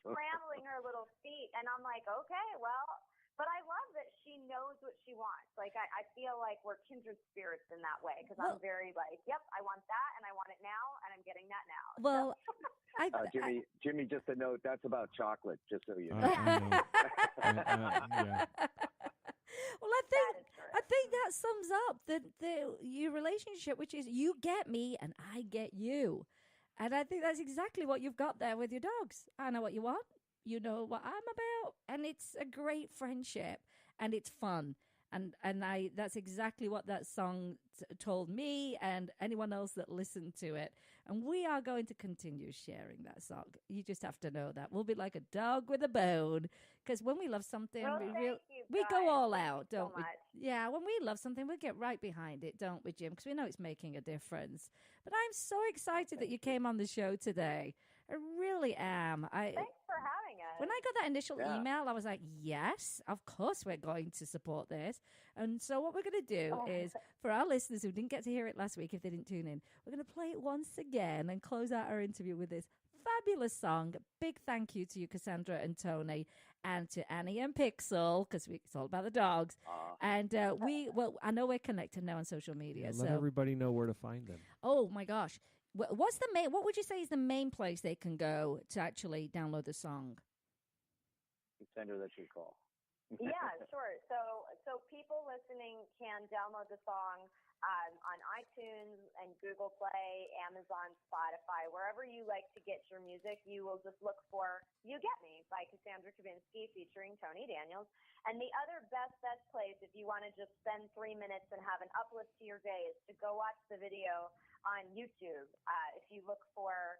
scrambling her little feet, and I'm like, okay, well, but I love that she knows what she wants. Like, I feel like we're kindred spirits in that way because I'm very like, yep, I want that, and I want it now, and I'm getting that now. Well, Jimmy, just a note, that's about chocolate, just so you know. I know. Yeah. Well, I think that sums up your relationship, which is you get me and I get you. And I think that's exactly what you've got there with your dogs. I know what you want. You know what I'm about. And it's a great friendship and it's fun. And that's exactly what that song told me and anyone else that listened to it. And we are going to continue sharing that song. You just have to know that. We'll be like a dog with a bone. Because when we love something, we go all out, don't we? Yeah, when we love something, we get right behind it, don't we, Jim? Because we know it's making a difference. But I'm so excited that you came on the show today. I really am. Thanks for having us. When I got that initial email, I was like, yes, of course we're going to support this. And so what we're going to do is, for our listeners who didn't get to hear it last week, if they didn't tune in, we're going to play it once again and close out our interview with this fabulous song. Big thank you to you, Cassandra and Tony, and to Annie and Pixel, because it's all about the dogs. And I know we're connected now on social media. Let everybody know where to find them. Oh, my gosh. What would you say is the main place they can go to actually download the song? Send her that you call. Yeah, sure. So people listening can download the song on iTunes and Google Play, Amazon, Spotify, wherever you like to get your music. You will just look for "You Get Me" by Cassandra Kubinski featuring Tony Daniels. And the other best place, if you want to just spend 3 minutes and have an uplift to your day, is to go watch the video on YouTube. If you look for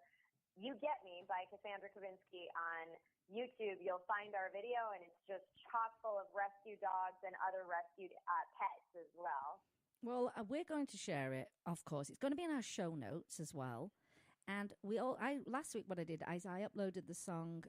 "You Get Me" by Cassandra Kubinski on YouTube, you'll find our video, and it's just chock full of rescue dogs and other rescued pets as well. Well, we're going to share it, of course. It's going to be in our show notes as well. And last week what I did is I uploaded the song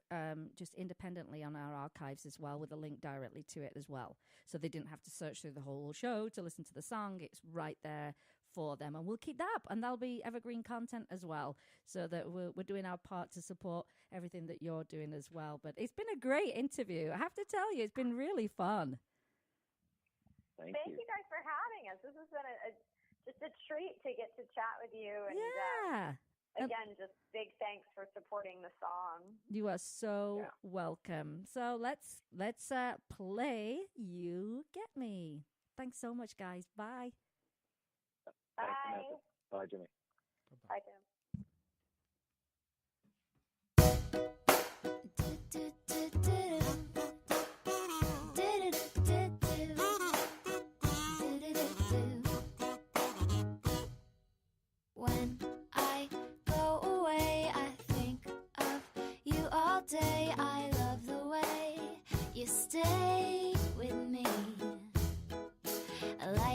just independently on our archives as well, with a link directly to it as well. So they didn't have to search through the whole show to listen to the song. It's right there for them. And we'll keep that up. And that'll be evergreen content as well, so that we're doing our part to support everything that you're doing as well. But it's been a great interview. I have to tell you, it's been really fun. Thank you guys for having us. This has been just a treat to get to chat with you. And, again, just big thanks for supporting the song. You are so welcome. So let's play "You Get Me." Thanks so much, guys. Bye. Bye. Bye, Jimmy. Bye, Jim.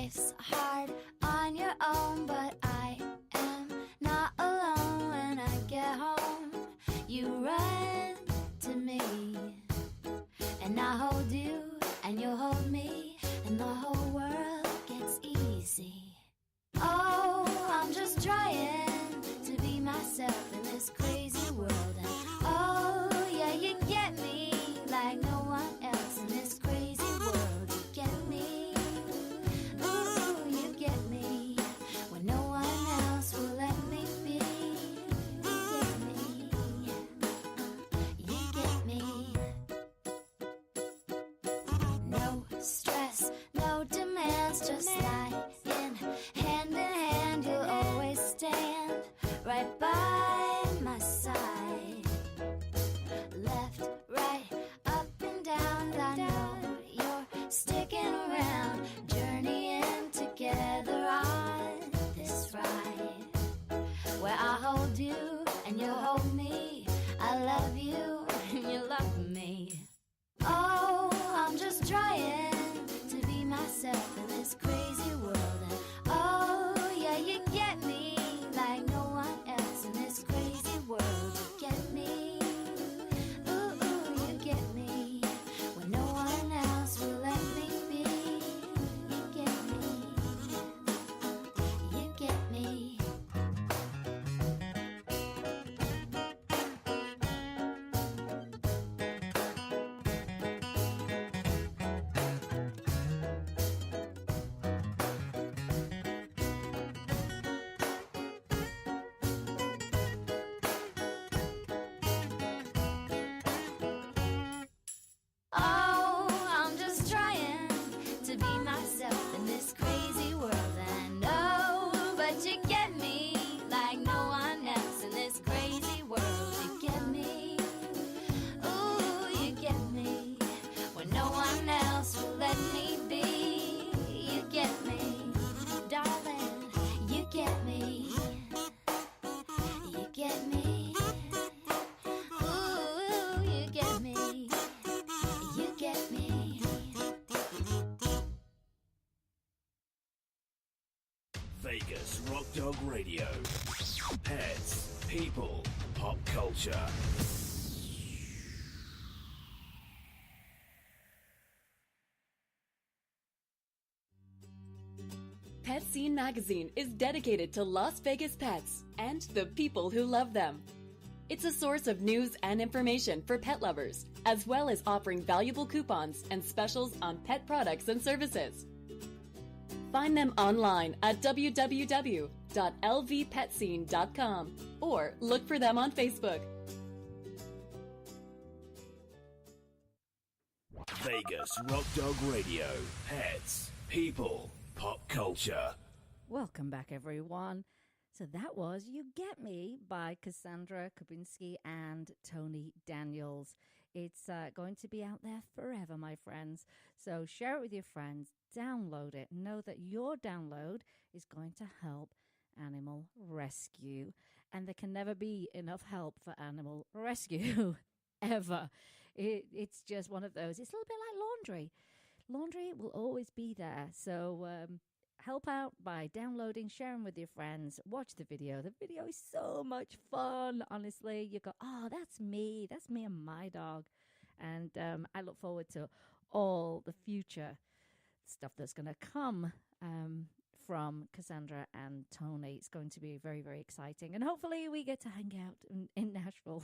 Life's hard on your own, but I am not alone. When I get home, you run to me, and I hold you, and you hold me, and the whole world gets easy. Oh, I'm just trying to be myself in this crazy world. And oh, yeah, you get me like no one else in this crazy world. You get me, ooh, you get me when no one else will let me be. You get me. No stress, no demands, just lying hand in hand. You'll always stand right by my side. Left, right, up and down. I know you're sticking around, journeying together on this ride, where I hold you and you hold me. I love you and you love me. Oh, I'm just trying to be myself in this crazy world. And oh, yeah, you get me like no one else in this crazy world. You get me, ooh, you get me when no one else will let me be. You get me, you get me. Oh, I'm just trying to be myself in this crazy world. And oh, but you get me like no one else in this crazy world. You get me, ooh, you get me when no one else will let me be. You get me, darling, you get me. You get me, ooh, you get me. You get me. Vegas Rock Dog Radio. Pets, people, pop culture. Pet Scene Magazine is dedicated to Las Vegas pets and the people who love them. It's a source of news and information for pet lovers, as well as offering valuable coupons and specials on pet products and services. Find them online at www.lvpetscene.com or look for them on Facebook. Vegas Rock Dog Radio. Pets, people, pop culture. Welcome back, everyone. So that was You Get Me by Cassandra Kubinski and Tony Daniels. It's going to be out there forever, my friends. So share it with your friends, download it. Know that your download is going to help animal rescue. And there can never be enough help for animal rescue, ever. It's just one of those. It's a little bit like laundry. Laundry will always be there. So help out by downloading, sharing with your friends, watch the video. The video is so much fun, honestly. You go, oh, that's me and my dog. And I look forward to all the future stuff that's going to come from Cassandra and Tony. It's going to be very, very exciting. And hopefully we get to hang out in Nashville.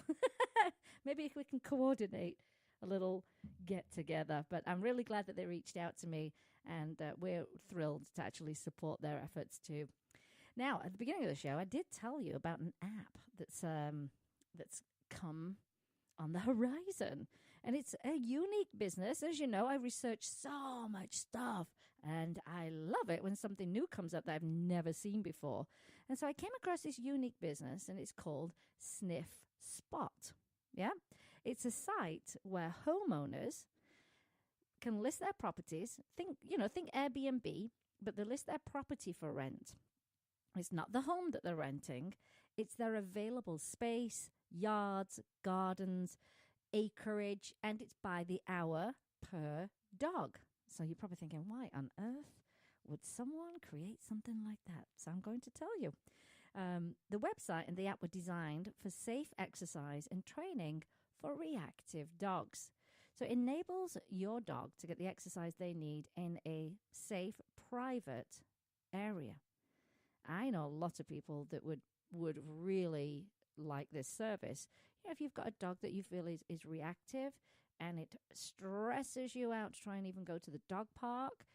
Maybe if we can coordinate a little get together. But I'm really glad that they reached out to me, and we're thrilled to actually support their efforts too. Now, at the beginning of the show, I did tell you about an app that's come on the horizon, and it's a unique business. As you know, I research so much stuff, and I love it when something new comes up that I've never seen before. And so I came across this unique business, and it's called Sniff Spot. Yeah, it's a site where homeowners can list their properties. Think Airbnb, but they list their property for rent. It's not the home that they're renting. It's their available space, yards, gardens, acreage, and it's by the hour per dog. So you're probably thinking, why on earth would someone create something like that? So I'm going to tell you. The website and the app were designed for safe exercise and training for reactive dogs. So it enables your dog to get the exercise they need in a safe, private area. I know lots of people that would really like this service. You know, if you've got a dog that you feel is reactive and it stresses you out to try and even go to the dog park,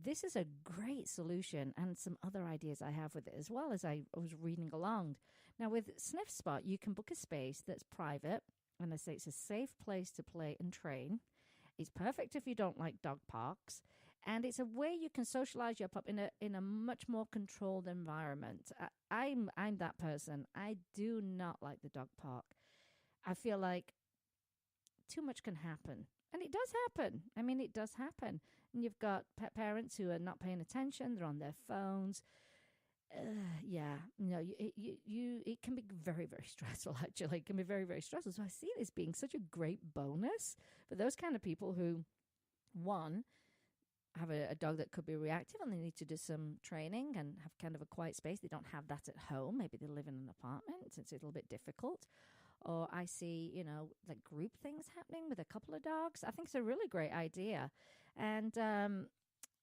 this is a great solution, and some other ideas I have with it as well as I was reading along. Now, with Sniff Spot, you can book a space that's private, and I say it's a safe place to play and train. It's perfect if you don't like dog parks, and it's a way you can socialize your pup in a much more controlled environment. I'm that person. I do not like the dog park. I feel like too much can happen. And it does happen. I mean, it does happen. And you've got pet parents who are not paying attention. They're on their phones. It can be very, very stressful, actually. It can be very, very stressful. So I see this being such a great bonus for those kind of people who, one, have a dog that could be reactive and they need to do some training and have kind of a quiet space. They don't have that at home. Maybe they live in an apartment, so it's a little bit difficult. Or I see, like group things happening with a couple of dogs. I think it's a really great idea. And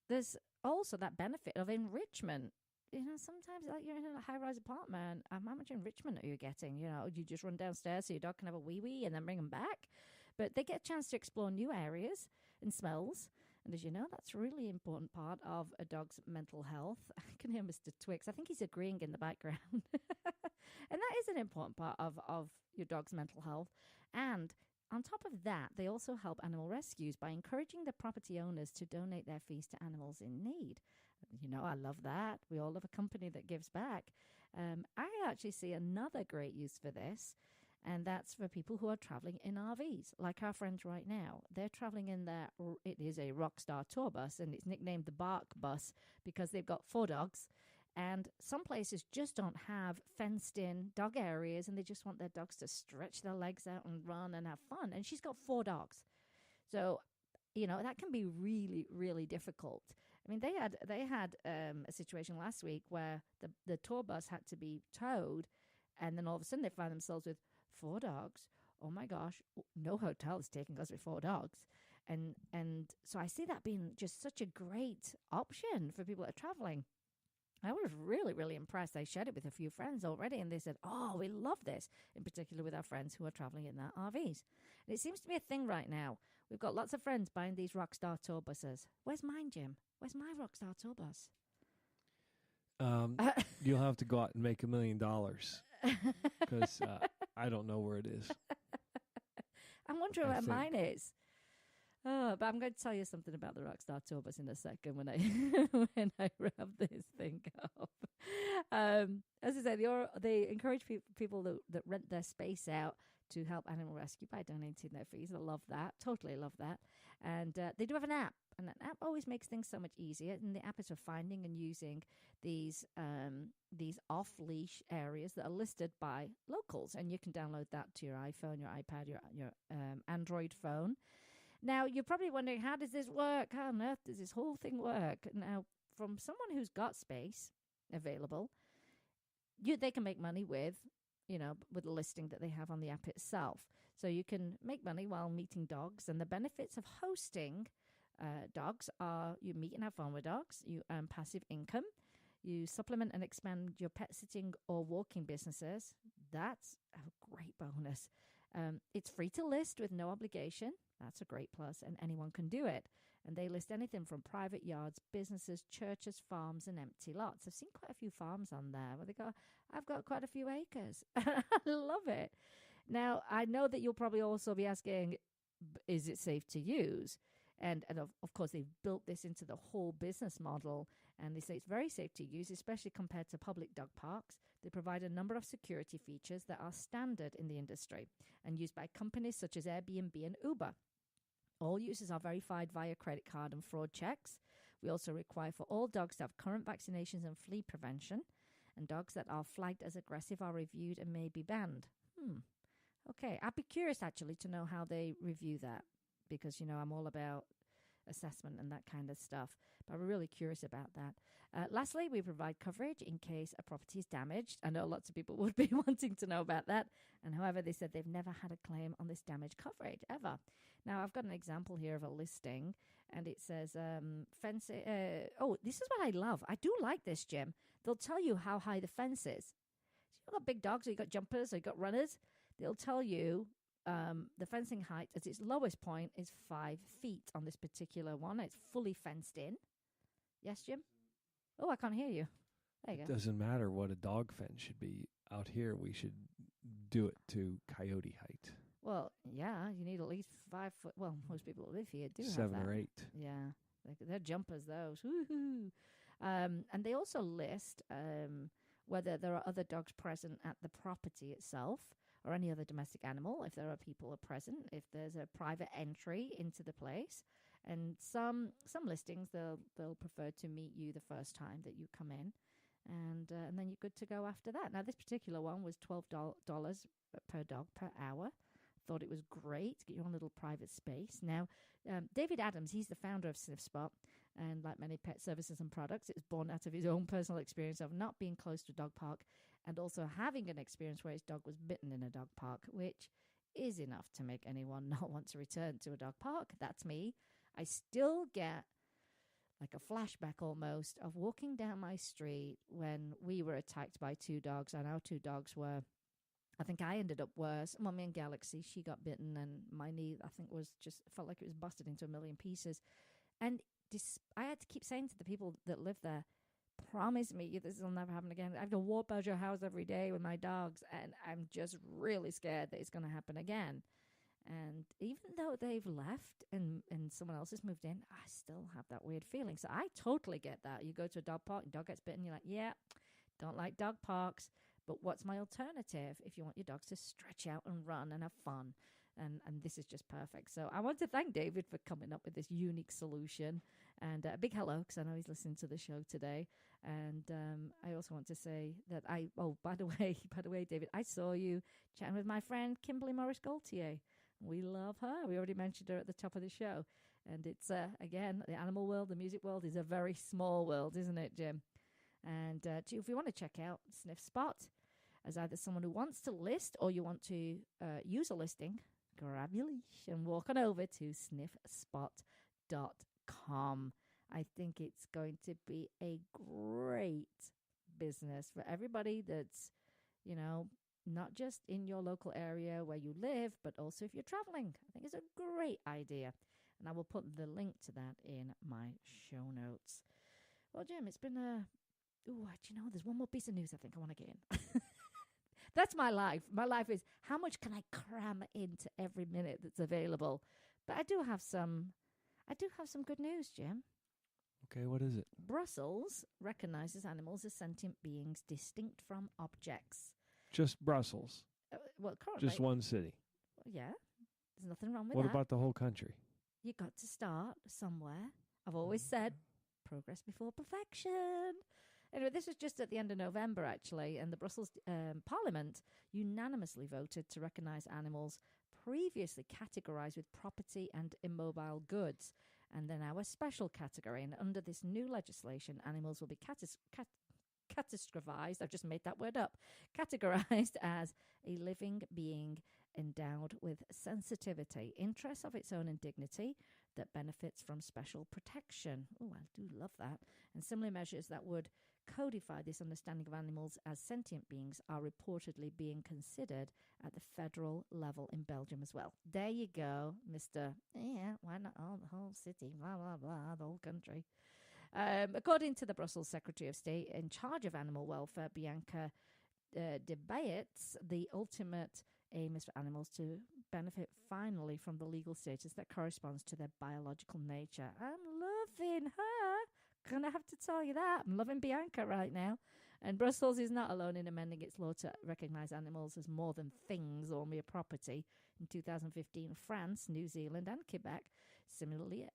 there's also that benefit of enrichment. Sometimes like you're in a high-rise apartment, how much enrichment are you getting? You just run downstairs so your dog can have a wee-wee and then bring them back. But they get a chance to explore new areas and smells. And as you know, that's a really important part of a dog's mental health. I can hear Mr. Twix. I think he's agreeing in the background. And that is an important part of your dog's mental health. And on top of that, they also help animal rescues by encouraging the property owners to donate their fees to animals in need. I love that. We all love a company that gives back. I actually see another great use for this, and that's for people who are traveling in RVs, like our friends right now. They're traveling in it is a Rockstar tour bus, and it's nicknamed the Bark Bus because they've got 4 dogs. And some places just don't have fenced-in dog areas, and they just want their dogs to stretch their legs out and run and have fun. And she's got 4 dogs. So, that can be really, really difficult. I mean, they had a situation last week where the tour bus had to be towed, and then all of a sudden they found themselves with 4 dogs. Oh, my gosh, no hotel is taking us with 4 dogs. And so I see that being just such a great option for people that are traveling. I was really, really impressed. I shared it with a few friends already, and they said, oh, we love this, in particular with our friends who are traveling in their RVs. And it seems to be a thing right now. We've got lots of friends buying these Rockstar tour buses. Where's mine, Jim? Where's my Rockstar tour bus? You'll have to go out and make $1 million because I don't know where it is. I'm wondering where mine is. Oh, but I'm going to tell you something about the Rockstar tour bus in a second when I wrap this thing up. As I said, they encourage people that rent their space out to help animal rescue by donating their fees. I love that. Totally love that. And they do have an app, and that app always makes things so much easier. And the app is for finding and using these off-leash areas that are listed by locals, and you can download that to your iPhone, your iPad, your Android phone. Now, you're probably wondering, how does this work? How on earth does this whole thing work? Now, from someone who's got space available, they can make money with the listing that they have on the app itself. So you can make money while meeting dogs. And the benefits of hosting dogs are you meet and have fun with dogs. You earn passive income. You supplement and expand your pet sitting or walking businesses. That's a great bonus. It's free to list with no obligation. That's a great plus, and anyone can do it. And they list anything from private yards, businesses, churches, farms, and empty lots. I've seen quite a few farms on there where I've got quite a few acres. I love it. Now, I know that you'll probably also be asking, is it safe to use? And of course, they've built this into the whole business model, and they say it's very safe to use, especially compared to public dog parks. They provide a number of security features that are standard in the industry and used by companies such as Airbnb and Uber. All users are verified via credit card and fraud checks. We also require for all dogs to have current vaccinations and flea prevention, and dogs that are flagged as aggressive are reviewed and may be banned. Okay, I'd be curious actually to know how they review that, because I'm all about assessment and that kind of stuff. But I'm really curious about that. Lastly, we provide coverage in case a property is damaged. I know lots of people would be wanting to know about that. And however, they said they've never had a claim on this damage coverage ever. Now, I've got an example here of a listing, and it says fencing. This is what I love. I do like this, Jim. They'll tell you how high the fence is. So you've got big dogs, or you've got jumpers, or you've got runners. They'll tell you the fencing height at its lowest point is 5 feet on this particular one. It's fully fenced in. Yes, Jim? Oh, I can't hear you. There you It go. doesn't matter what a dog fence should be. Out here, we should do it to coyote height. Well, yeah, you need at least 5 foot. Well, most people who live here do have 7 that. or 8. Yeah, they're jumpers, those. Woohoo! And they also list whether there are other dogs present at the property itself or any other domestic animal, if there are people present, if there's a private entry into the place. And some listings, they'll prefer to meet you the first time that you come in, and then you're good to go after that. Now, this particular one was $12 per dog per hour. Thought it was great to get your own little private space. Now, David Adams, he's the founder of Sniff Spot, and like many pet services and products, it's born out of his own personal experience of not being close to a dog park and also having an experience where his dog was bitten in a dog park, which is enough to make anyone not want to return to a dog park. That's me. I still get like a flashback almost of walking down my street when we were attacked by 2 dogs, and our 2 dogs were, I think I ended up worse. Well, me and Galaxy, she got bitten, and my knee, I think, felt like it was busted into a million pieces. And I had to keep saying to the people that live there, promise me this will never happen again. I have to walk by your house every day with my dogs, and I'm just really scared that it's going to happen again. And even though they've left and someone else has moved in, I still have that weird feeling. So I totally get that. You go to a dog park, your dog gets bitten, you're like, yeah, don't like dog parks. But what's my alternative if you want your dogs to stretch out and run and have fun? And this is just perfect. So I want to thank David for coming up with this unique solution. And a big hello, because I know he's listening to the show today. And I also want to say that by the way, David, I saw you chatting with my friend Kimberly Morris Gaultier. We love her. We already mentioned her at the top of the show. And it's, again, the animal world, the music world is a very small world, isn't it, Jim? And if you want to check out Sniff Spot as either someone who wants to list or you want to use a listing, grab your leash and walk on over to sniffspot.com. I think it's going to be a great business for everybody that's, not just in your local area where you live, but also if you're traveling. I think it's a great idea. And I will put the link to that in my show notes. Well, Jim, it's been there's one more piece of news I think I want to get in. That's my life. My life is how much can I cram into every minute that's available? But I do have some good news, Jim. Okay, what is it? Brussels recognizes animals as sentient beings distinct from objects. Just Brussels. Currently. Just one city. Yeah. There's nothing wrong with What that. about the whole country? You got to start somewhere. I've always said progress before perfection. Anyway, this was just at the end of November, actually, and the Brussels Parliament unanimously voted to recognise animals previously categorised with property and immobile goods, and they're now a special category. And under this new legislation, animals will be catastrophized. I've just made that word up. Categorized as a living being endowed with sensitivity, interests of its own, and dignity that benefits from special protection. Oh, I do love that. And similar measures that would codify this understanding of animals as sentient beings are reportedly being considered at the federal level in Belgium as well. There you go, Mr. Yeah, why not the whole city, blah, blah, blah, the whole country. According to the Brussels Secretary of State in charge of animal welfare, Bianca de Baets, the ultimate aim is for animals to benefit finally from the legal status that corresponds to their biological nature. I'm loving her. Gonna have to tell you that. I'm loving Bianca right now. And Brussels is not alone in amending its law to recognise animals as more than things or mere property. In 2015, France, New Zealand and Quebec similarly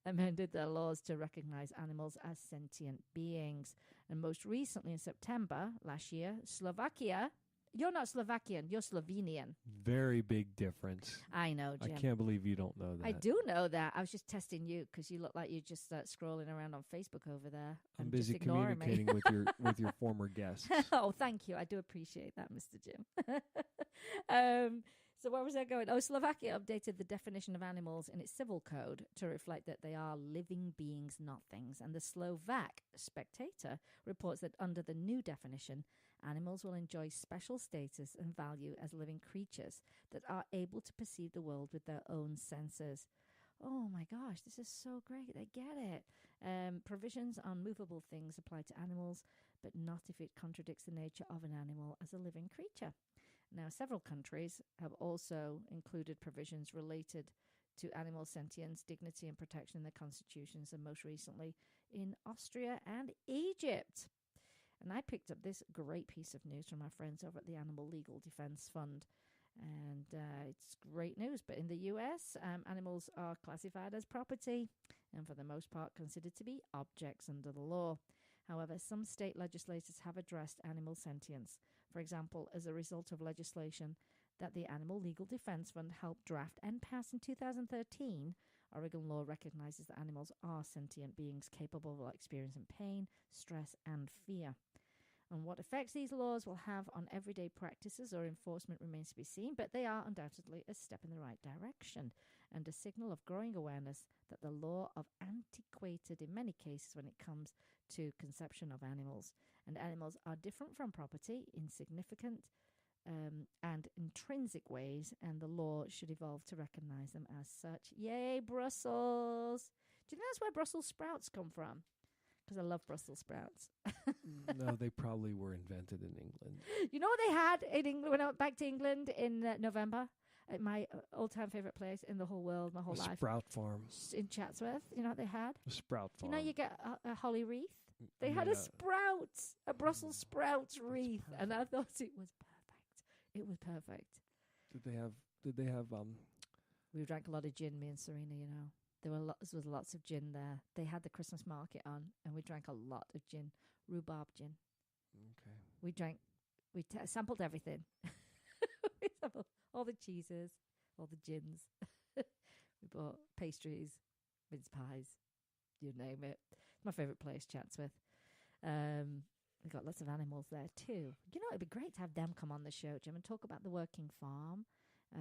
amended their laws to recognise animals as sentient beings. And most recently in September last year, Slovakia, You're not Slovakian. You're Slovenian. Very big difference. I know, Jim. I can't believe you don't know that. I do know that. I was just testing you because you look like you're just scrolling around on Facebook over there. I'm and busy just ignoring communicating me. with your former guests. Oh, thank you. I do appreciate that, Mr. Jim. So where was I going? Oh, Slovakia updated the definition of animals in its civil code to reflect that they are living beings, not things. And the Slovak Spectator reports that under the new definition, animals will enjoy special status and value as living creatures that are able to perceive the world with their own senses. Oh my gosh, this is so great. They get it. Provisions on movable things apply to animals, but not if it contradicts the nature of an animal as a living creature. Now, several countries have also included provisions related to animal sentience, dignity, and protection in their constitutions, and most recently in Austria and Egypt. And I picked up this great piece of news from my friends over at the Animal Legal Defense Fund. And it's great news. But in the US, animals are classified as property and for the most part considered to be objects under the law. However, some state legislators have addressed animal sentience. For example, as a result of legislation that the Animal Legal Defense Fund helped draft and pass in 2013, Oregon law recognizes that animals are sentient beings capable of experiencing pain, stress, and fear. And what effects these laws will have on everyday practices or enforcement remains to be seen, but they are undoubtedly a step in the right direction and a signal of growing awareness that the law of antiquated in many cases when it comes to conception of animals. And animals are different from property in significant and intrinsic ways, and the law should evolve to recognize them as such. Yay, Brussels! Do you think that's where Brussels sprouts come from? Because I love Brussels sprouts. No, they probably were invented in England. You know what they had in England when I went back to England in November? At my all-time favorite place in the whole world, my whole life. Sprout Farm. In Chatsworth. You know what they had? A Sprout Farm. You know you get a holly wreath? They had a sprout, a Brussels sprouts wreath. And I thought it was perfect. It was perfect. Did they have We drank a lot of gin, me and Serena, you know. There was lots of gin there. They had the Christmas market on, and we drank a lot of gin, rhubarb gin. Okay. We sampled everything. We sampled all the cheeses, all the gins. We bought pastries, mince pies, you name it. It's my favourite place, Chatsworth. We got lots of animals there too. You know, it'd be great to have them come on the show, Jim, and talk about the working farm.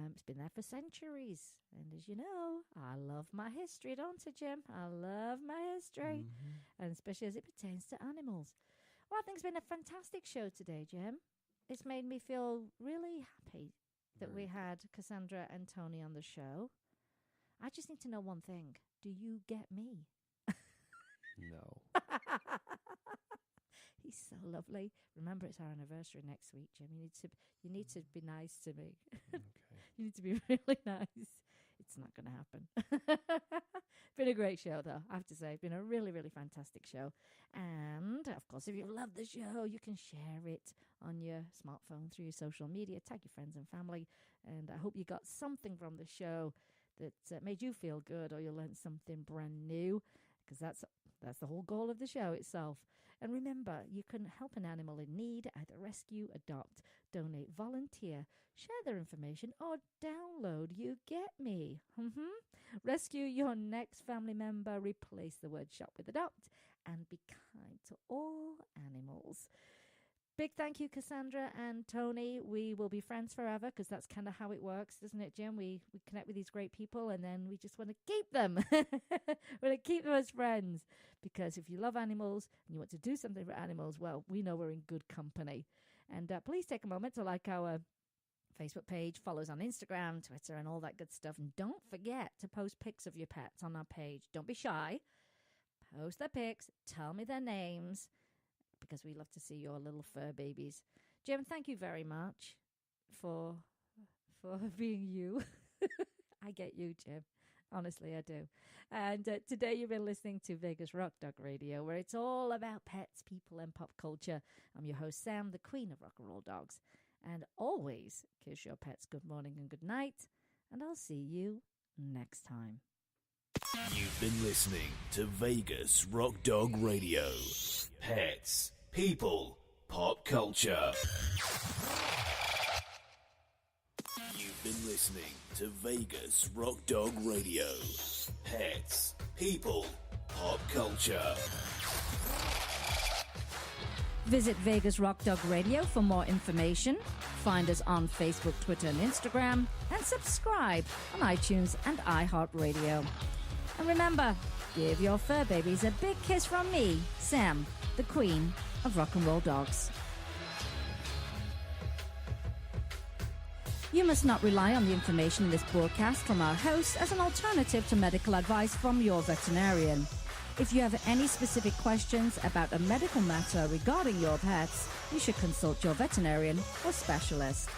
It's been there for centuries. And as you know, I love my history, don't I, Jim? I love my history. Mm-hmm. And especially as it pertains to animals. Well, I think it's been a fantastic show today, Jim. It's made me feel really happy that we had Cassandra and Tony on the show. I just need to know one thing. Do you get me? No. He's so lovely. Remember, it's our anniversary next week, Jim. You need to be nice to me. Okay. You need to be really nice. It's not going to happen. Been a great show, though, I have to say. Been a really, really fantastic show. And, of course, if you love the show, you can share it on your smartphone through your social media. Tag your friends and family. And I hope you got something from the show that made you feel good, or you learned something brand new, because that's the whole goal of the show itself. And remember, you can help an animal in need, either rescue, adopt, donate, volunteer, share their information, or download You Get Me. Rescue your next family member, replace the word shop with adopt, and be kind to all animals. Big thank you, Cassandra and Tony. We will be friends forever, because that's kind of how it works, doesn't it, Jim? We connect with these great people, and then we just want to keep them. We want to keep them as friends, because if you love animals and you want to do something for animals, well, we know we're in good company. And please take a moment to like our Facebook page, follow us on Instagram, Twitter, and all that good stuff. And don't forget to post pics of your pets on our page. Don't be shy. Post their pics. Tell me their names, because we love to see your little fur babies. Jim, thank you very much for being you. I get you, Jim. Honestly, I do. And today you've been listening to Vegas Rock Dog Radio, where it's all about pets, people, and pop culture. I'm your host, Sam, the queen of rock and roll dogs. And always kiss your pets good morning and good night. And I'll see you next time. You've been listening to Vegas Rock Dog Radio. Pets, people, pop culture. You've been listening to Vegas Rock Dog Radio. Pets, people, pop culture. Visit Vegas Rock Dog Radio for more information. Find us on Facebook, Twitter, and Instagram. And subscribe on iTunes and iHeartRadio. And remember, give your fur babies a big kiss from me, Sam, the queen of rock and roll dogs. You must not rely on the information in this broadcast from our hosts as an alternative to medical advice from your veterinarian. If you have any specific questions about a medical matter regarding your pets, you should consult your veterinarian or specialist.